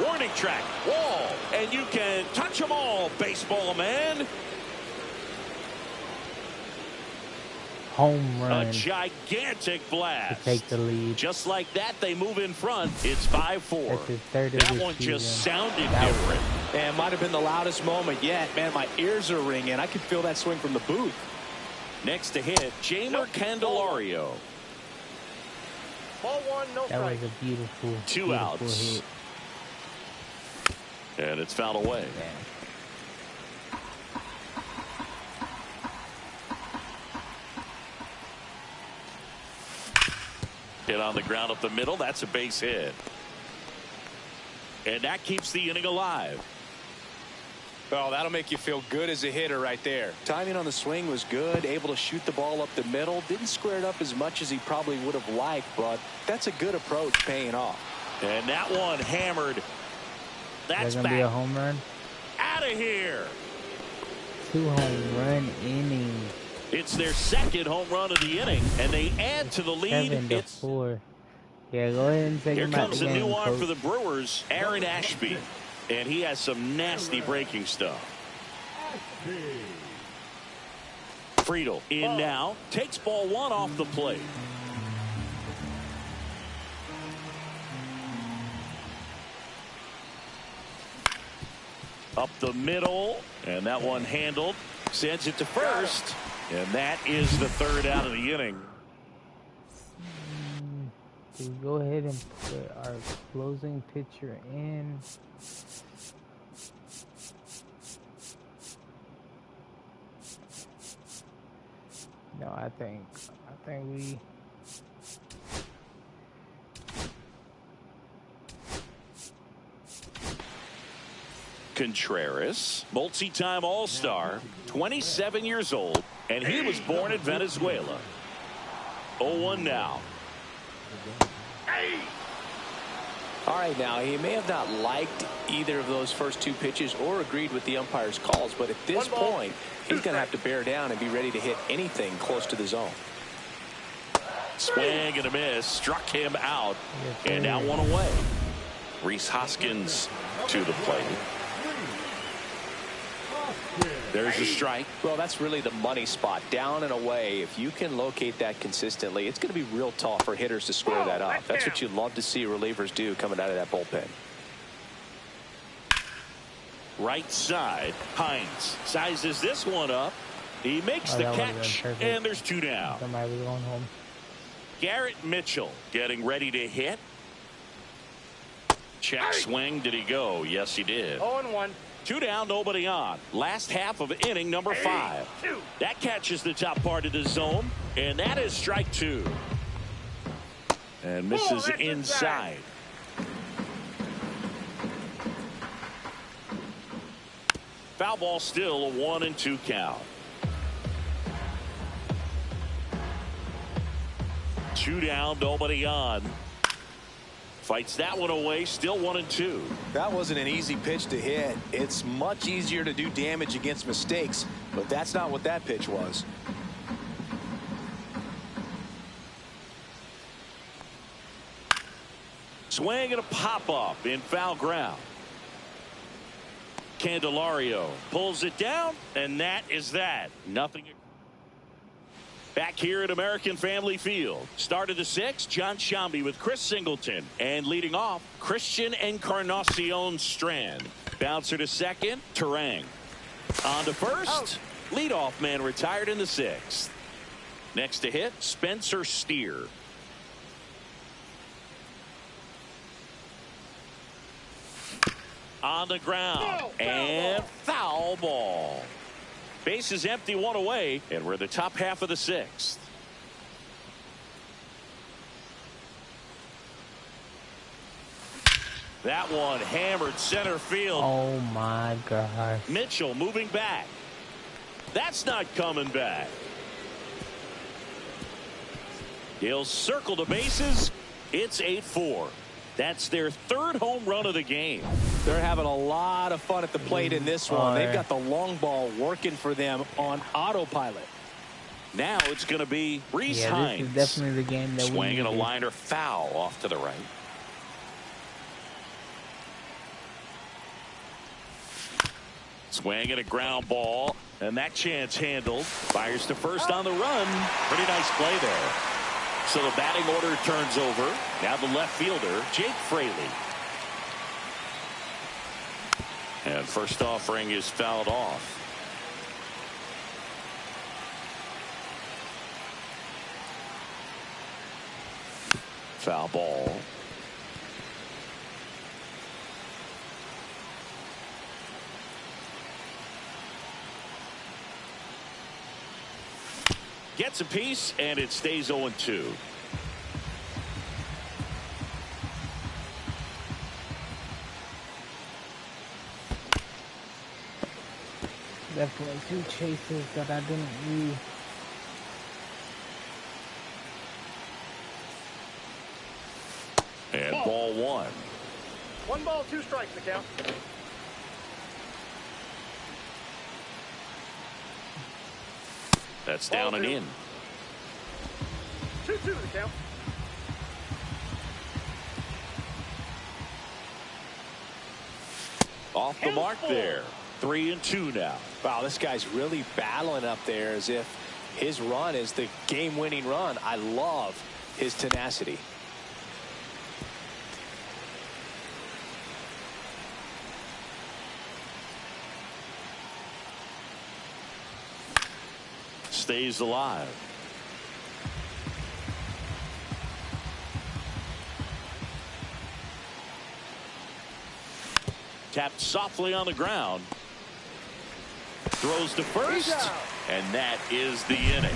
Warning track, wall, and you can touch them all, baseball man. Home run. A gigantic blast. To take the lead. Just like that, they move in front. It's 5-4. That's his third of That the one just season. sounded different. And might have been the loudest moment yet. Man, my ears are ringing. I could feel that swing from the booth. Next to hit, Jamer Candelario. Ball one, no That strike. was a beautiful, 2 beautiful outs. hit. And it's fouled away. Yeah. Hit on the ground up the middle. That's a base hit. And that keeps the inning alive. Well, that'll make you feel good as a hitter right there. Timing on the swing was good, able to shoot the ball up the middle. Didn't square it up as much as he probably would have liked, but that's a good approach paying off. And that one hammered. That's Gonna be a back. home run. Out of here. 2 home run innings. It's their second home run of the inning, and they add to the lead. 7-4. Yeah, go ahead and take Here him out comes the a game, new arm coach. for the Brewers, Aaron Ashby. And he has some nasty breaking stuff. Friedel in now. Takes ball 1 off the plate. Up the middle. And that one handled. Sends it to first. And that is the 3rd out of the inning. We go ahead and put our closing pitcher in. No, I think we. Contreras, multi-time All-Star, 27 years old, and he was born in Venezuela. 0-1 now. All right, now he may have not liked either of those first 2 pitches or agreed with the umpire's calls, but at this point he's going to have to bear down and be ready to hit anything close to the zone. Swing and a miss, struck him out, and now 1 away. Rhys Hoskins to the plate. There's a strike. Well, that's really the money spot, down and away. If you can locate that consistently, it's going to be real tough for hitters to square that up. That's what you love to see relievers do coming out of that bullpen. Right side, Hines sizes this one up. He makes the catch, and there's 2 down. Somebody was going home. Garrett Mitchell getting ready to hit. Check swing. Did he go? Yes, he did. 0-1. 2 down, nobody on. Last half of inning number 5. That catches the top part of the zone, and that is strike 2. And misses inside. Foul ball, still a 1-2 count. 2 down, nobody on. Fights that one away, still 1-2. That wasn't an easy pitch to hit. It's much easier to do damage against mistakes, but that's not what that pitch was. Swing and a pop-up in foul ground. Candelario pulls it down, and that is that. Nothing. Back here at American Family Field. Start of the 6th, John Shambi with Chris Singleton. And leading off, Christian Encarnacion Strand. Bouncer to second, Terang. On to first, leadoff man retired in the 6th. Next to hit, Spencer Steer. On the ground, and foul ball. Base is empty, 1 away, and we're in the top half of the 6th. That one hammered center field. Oh my gosh. Mitchell moving back. That's not coming back. He'll circle the bases. It's 8-4. That's their 3rd home run of the game. They're having a lot of fun at the plate in this one. They've got the long ball working for them on autopilot. Now it's going to be Rhys Hines. This is definitely the game that swing and a liner foul off to the right. Swing and a ground ball, and that chance handled. Fires to first on the run. Pretty nice play there. So the batting order turns over. Now the left fielder, Jake Fraley. And first offering is fouled off. Foul ball. Gets a piece, and it stays 0-2. Definitely 2 chases that I didn't use. And ball 1. 1 ball, 2 strikes, the count. That's down and in. 2-2 the count. Off the mark there. 3-2 now. Wow, this guy's really battling up there as if his run is the game-winning run. I love his tenacity. Stays alive. Tapped softly on the ground. Throws to first, and that is the inning.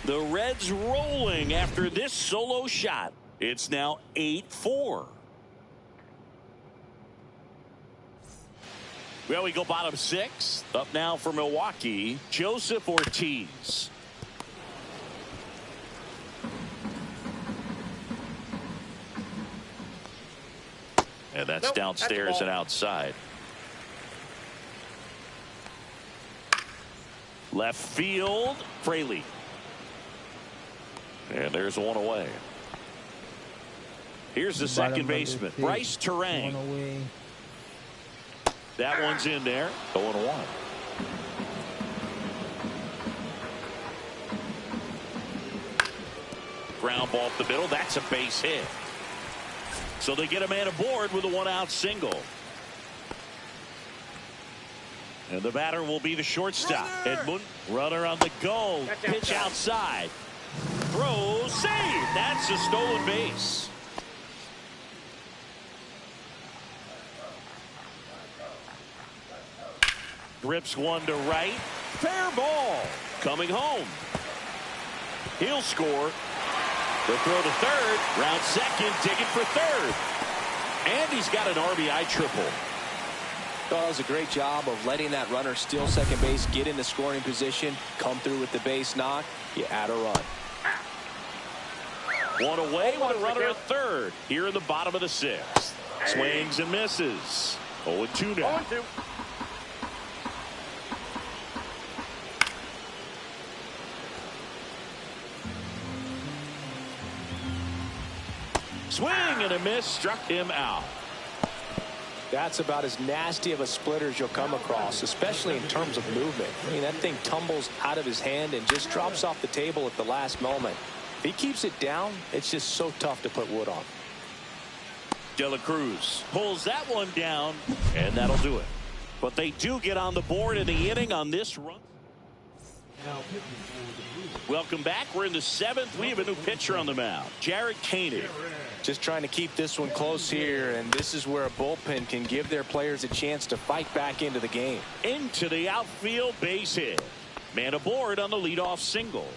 The Reds rolling after this solo shot. It's now 8-4. Well, we go bottom 6. Up now for Milwaukee, Joseph Ortiz. And that's downstairs and outside. Left field, Fraley. And there's one away. Here's the second baseman, Bryce Terang. That one's in there. 0-1. Ground ball up the middle. That's a base hit. So they get a man aboard with a 1-out single. And the batter will be the shortstop. Edmund, runner on the go. Pitch outside. Throw, save. That's a stolen base. Rips one to right. Fair ball. Coming home. He'll score. The throw to third. Round second. Digging for third. And he's got an RBI triple. Well, it was a great job of letting that runner steal second base, get in the scoring position, come through with the base knock. You add a run. One away with a runner at third. Here in the bottom of the 6th. Swings and misses. 0-2 now. 0-2. Swing and a miss. Struck him out. That's about as nasty of a splitter as you'll come across, especially in terms of movement. I mean, that thing tumbles out of his hand and just drops off the table at the last moment. If he keeps it down, it's just so tough to put wood on. De La Cruz pulls that one down, and that'll do it. But they do get on the board in the inning on this run. Welcome back. We're in the 7th. We have a new pitcher on the mound, Jarred Koenig. Just trying to keep this one close here, and this is where a bullpen can give their players a chance to fight back into the game. Into the outfield, base hit. Man aboard on the leadoff single.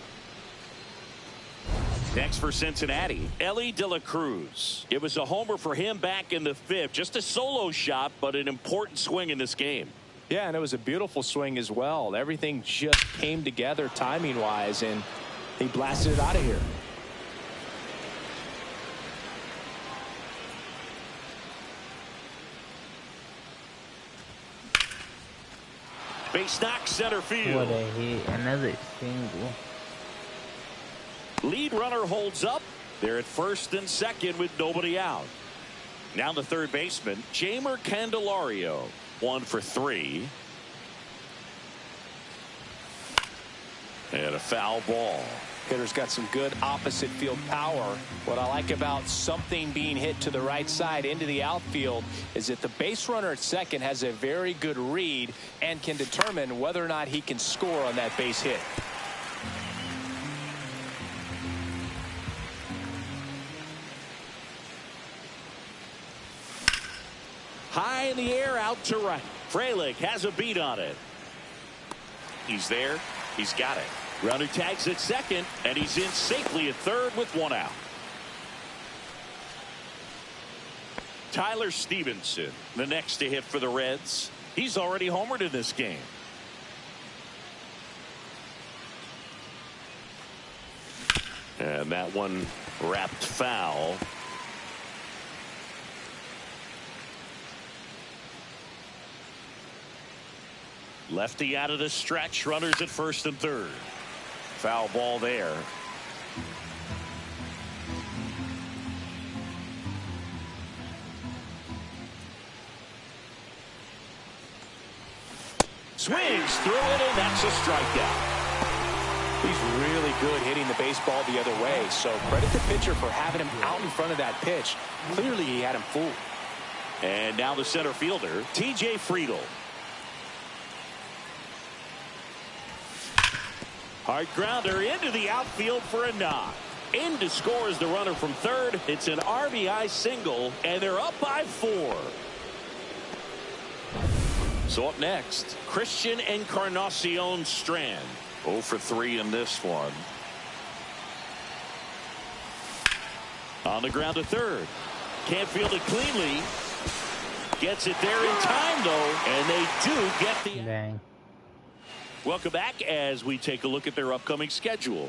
Next for Cincinnati, Elly De La Cruz. It was a homer for him back in the 5th. Just a solo shot, but an important swing in this game. Yeah, and it was a beautiful swing as well. Everything just came together timing-wise, and he blasted it out of here. Base knock, center field. What a hit. Another single. Lead runner holds up. They're at first and second with nobody out. Now the third baseman, Jeimer Candelario. 1 for 3. And a foul ball. Hitter's got some good opposite field power. What I like about something being hit to the right side into the outfield is that the base runner at second has a very good read and can determine whether or not he can score on that base hit. High in the air, out to right. Fraley has a beat on it. He's there. He's got it. Runner tags at second, and he's in safely at third with 1 out. Tyler Stevenson, the next to hit for the Reds. He's already homered in this game. And that one wrapped foul. Lefty out of the stretch. Runners at first and third. Foul ball there. Swings through it, and that's a strikeout. He's really good hitting the baseball the other way, so credit the pitcher for having him out in front of that pitch. Clearly, he had him fooled. And now the center fielder, T.J. Friedl. Hard grounder into the outfield for a knock. In to score is the runner from third. It's an RBI single, and they're up by 4. So up next, Christian Encarnacion Strand. 0 for 3 in this one. On the ground to third. Can't field it cleanly. Gets it there in time, though, and they do get the... Dang. Welcome back as we take a look at their upcoming schedule.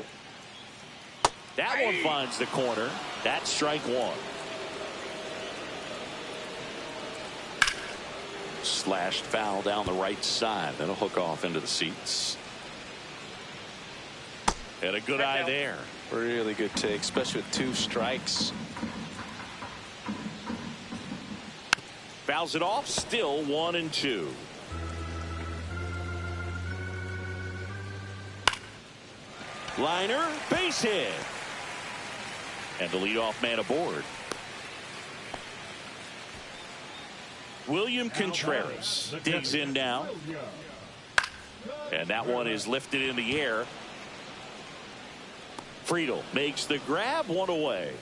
That one finds the corner. That's strike 1. Slashed foul down the right side. That'll hook off into the seats. And a good eye there. Really good take, especially with 2 strikes. Fouls it off. Still 1-2. Liner, base hit. And the leadoff man aboard. William Contreras digs in now. And that one is lifted in the air. Friedl makes the grab, 1 away.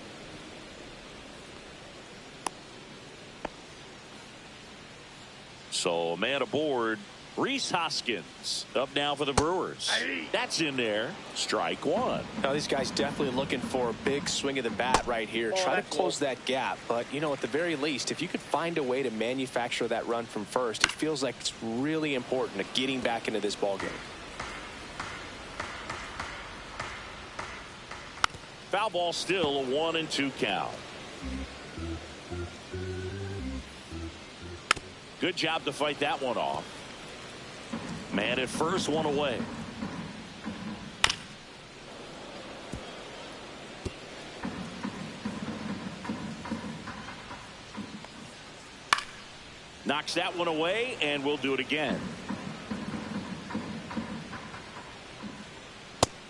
So a man aboard. Rhys Hoskins up now for the Brewers. That's in there. Strike 1. Now these guys definitely looking for a big swing of the bat right here. Try to close that gap. But, you know, at the very least, if you could find a way to manufacture that run from first, it feels like it's really important to getting back into this ballgame. Foul ball, still a 1-2 count. Good job to fight that one off. Man at first, 1 away. Knocks that one away, and we'll do it again.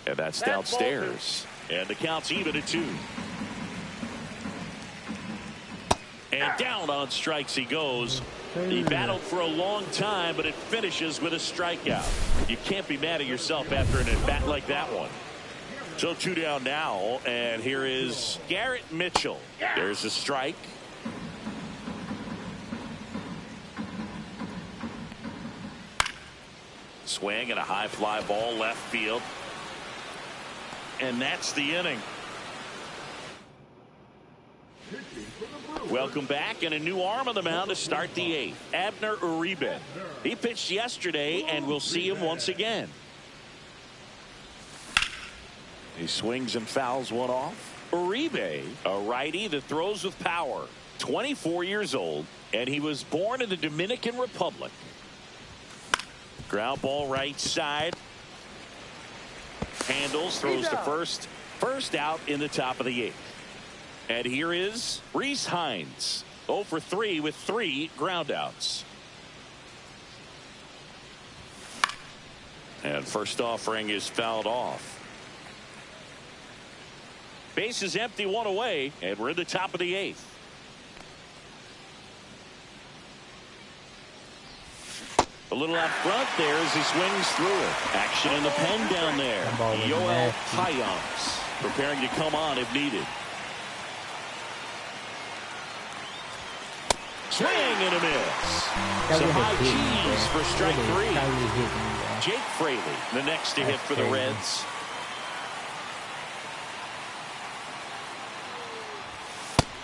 And that's downstairs. And the count's even at 2. And down on strikes he goes. He battled for a long time, but it finishes with a strikeout. You can't be mad at yourself after an at-bat like that one. So 2 down now, and here is Garrett Mitchell. There's a strike. Swing and a high fly ball left field. And that's the inning. Welcome back, and a new arm on the mound to start the 8th. Abner Uribe. He pitched yesterday, and we'll see him once again. He swings and fouls one off. Uribe, a righty that throws with power. 24 years old, and he was born in the Dominican Republic. Ground ball right side. Handles, throws to first. First out in the top of the 8th. And here is Rhys Hines. 0 for 3 with 3 groundouts. And first offering is fouled off. Base is empty, 1 away, and we're in the top of the 8th. A little out front there as he swings through it. Action in the pen down there. Yoel Payams preparing to come on if needed. Swing and a miss. Some high cheese for strike 3. Jake Fraley, the next to hit for the Reds.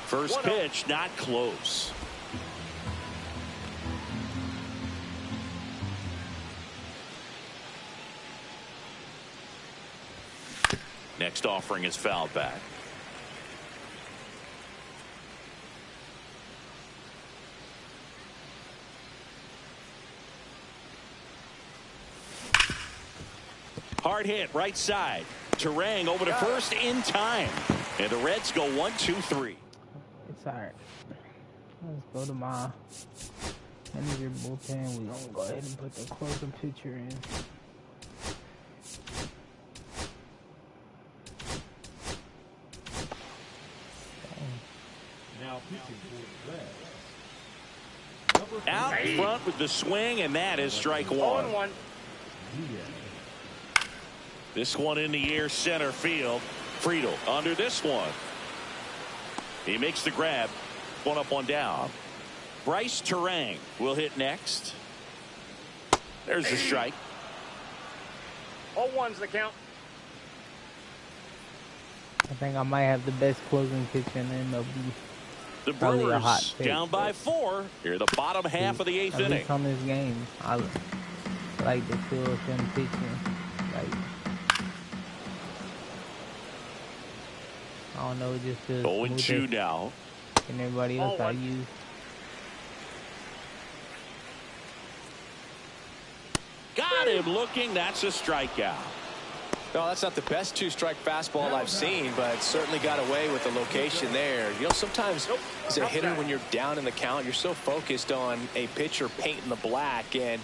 First pitch, not close. Next offering is fouled back. Hard hit right side. Terang over to first in time. And the Reds go 1, 2, 3. It's all right. Let's go to my Manager bullpen. We're gonna go ahead and put the closing pitcher in. Now pitching for the Reds. Out front with the swing, and that is strike one. 0-1. This one in the air, center field. Friedel under this one. He makes the grab. One up, one down. Bryce Terang will hit next. There's the strike. 0-1's the count. I think I might have the best closing pitcher in the MLB. The Probably a hot Brewers pick, down by 4. Here, the bottom half of the 8th inning. At least on this game, I like the feel of him pitching. Like, I don't know, just feels 0-2 now. And everybody else I use. Got him looking. That's a strikeout. No, that's not the best two-strike fastball I've seen, but certainly got away with the location there. You know, sometimes as a hitter, when you're down in the count, you're so focused on a pitcher painting the black, and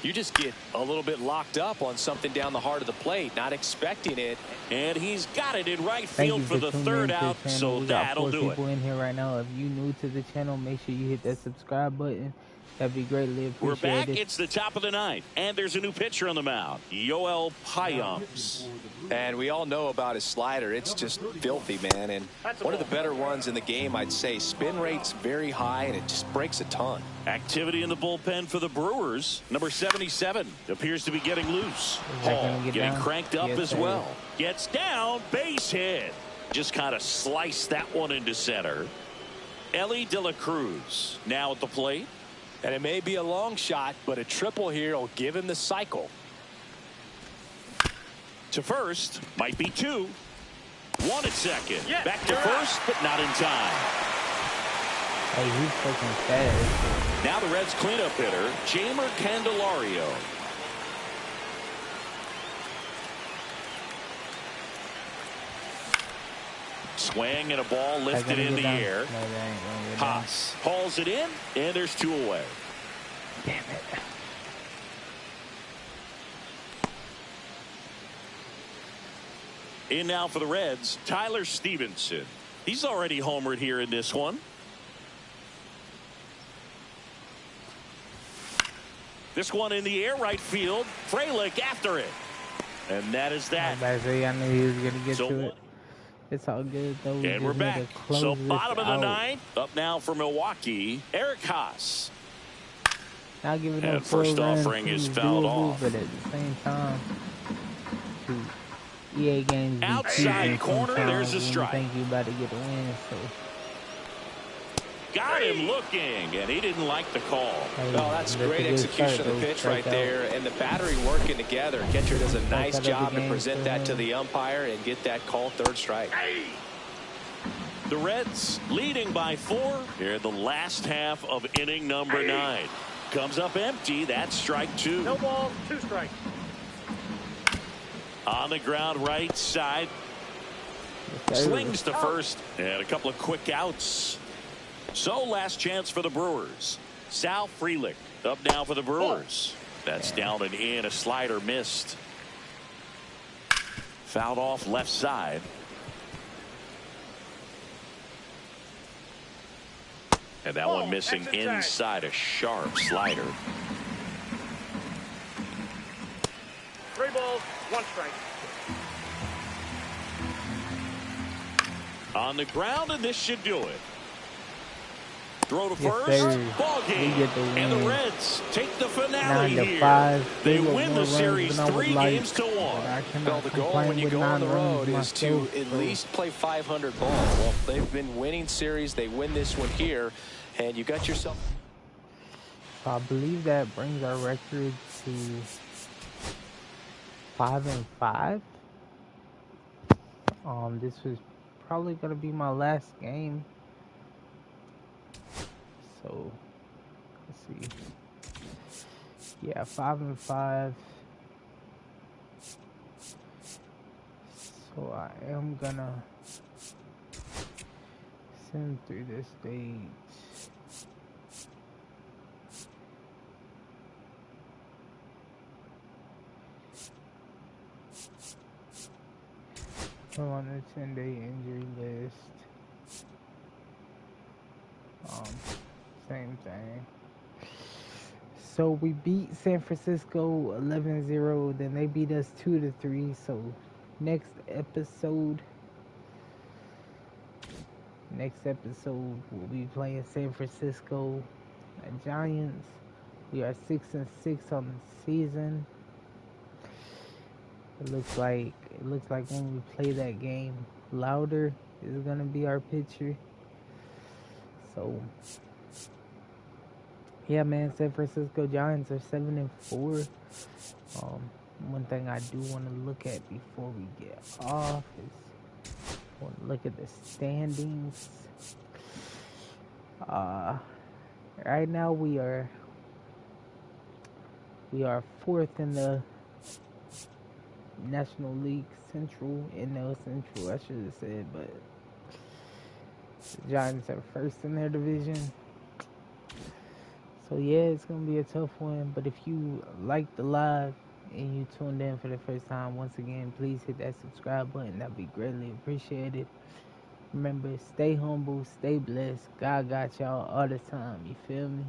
you just get a little bit locked up on something down the heart of the plate, not expecting it. And he's got it in right field for the third out, so that'll do it. People in here right now. If you new to the channel, make sure you hit that subscribe button. That'd be greatly appreciated. We're back. It's the top of the 9th, and there's a new pitcher on the mound, Yoel Payamps. And we all know about his slider. It's just filthy, man. And one of the better ones in the game, I'd say. Spin rate's very high, and it just breaks a ton. Activity in the bullpen for the Brewers. Number 77 appears to be getting loose. Hall getting cranked up as well. Gets down, base hit. Just kind of sliced that one into center. Ellie De La Cruz now at the plate. And it may be a long shot, but a triple here will give him the cycle. To first, might be 2. 1 at second. Yeah, back to first, but not in time. Hey, he's fucking fast. Now the Reds cleanup hitter, Jamer Candelario. Swing and a ball lifted in the air. Haas hauls it in, and there's 2 away. Damn it. In now for the Reds, Tyler Stevenson. He's already homered here in this one. This one in the air, right field. Frelick after it. And that is that. I knew he was going to get to it. It's all good, though. And we're back. So bottom of the 9th. Up now for Milwaukee, Eric Haas. Not giving and first offering is fouled off. But at the same time, EA games outside corner, there's a strike. Think you about to get a win, so. Got him looking, and he didn't like the call. Hey, well, that's great execution of the pitch right there, and the battery working together. Catcher does a nice job to present that to the umpire and get that call, third strike. The Reds leading by 4 here in the last half of inning number 9. Comes up empty. That's strike 2. No ball, 2 strikes. On the ground right side. Slings to first, and a couple of quick outs. So last chance for the Brewers. Sal Frelick up now for the Brewers. That's down and in. A slider missed. Fouled off left side. And that one missing inside, a sharp slider. 3 balls, 1 strike. On the ground, and this should do it. Throw to Yes, first. sir. Ball game. And the Reds take the finale here. 9-5. They win the series 3 games to 1. Well, the goal when you go on the road is to at least play 500 ball. Well, they've been winning series. They win this one here, and you got yourself. I believe that brings our record to 5-5. This was probably gonna be my last game. So let's see. Yeah, 5-5. So I am gonna send through this stage. We're on the 10-day injury list. Same thing. So we beat San Francisco 11-0. Then they beat us 2-3. So next episode we'll be playing San Francisco Giants. We are 6-6 on the season. It looks like when we play that game, Louder is gonna be our pitcher. So yeah, man, San Francisco Giants are 7-4. One thing I do want to look at before we get off is I want to look at the standings. Right now we are fourth in the National League Central, NL Central, I should have said, but the Giants are first in their division. So yeah, it's gonna be a tough one. But if you like the live and you tuned in for the first time, once again, please hit that subscribe button. That'd be greatly appreciated. Remember, stay humble, stay blessed. God got y'all all the time. You feel me?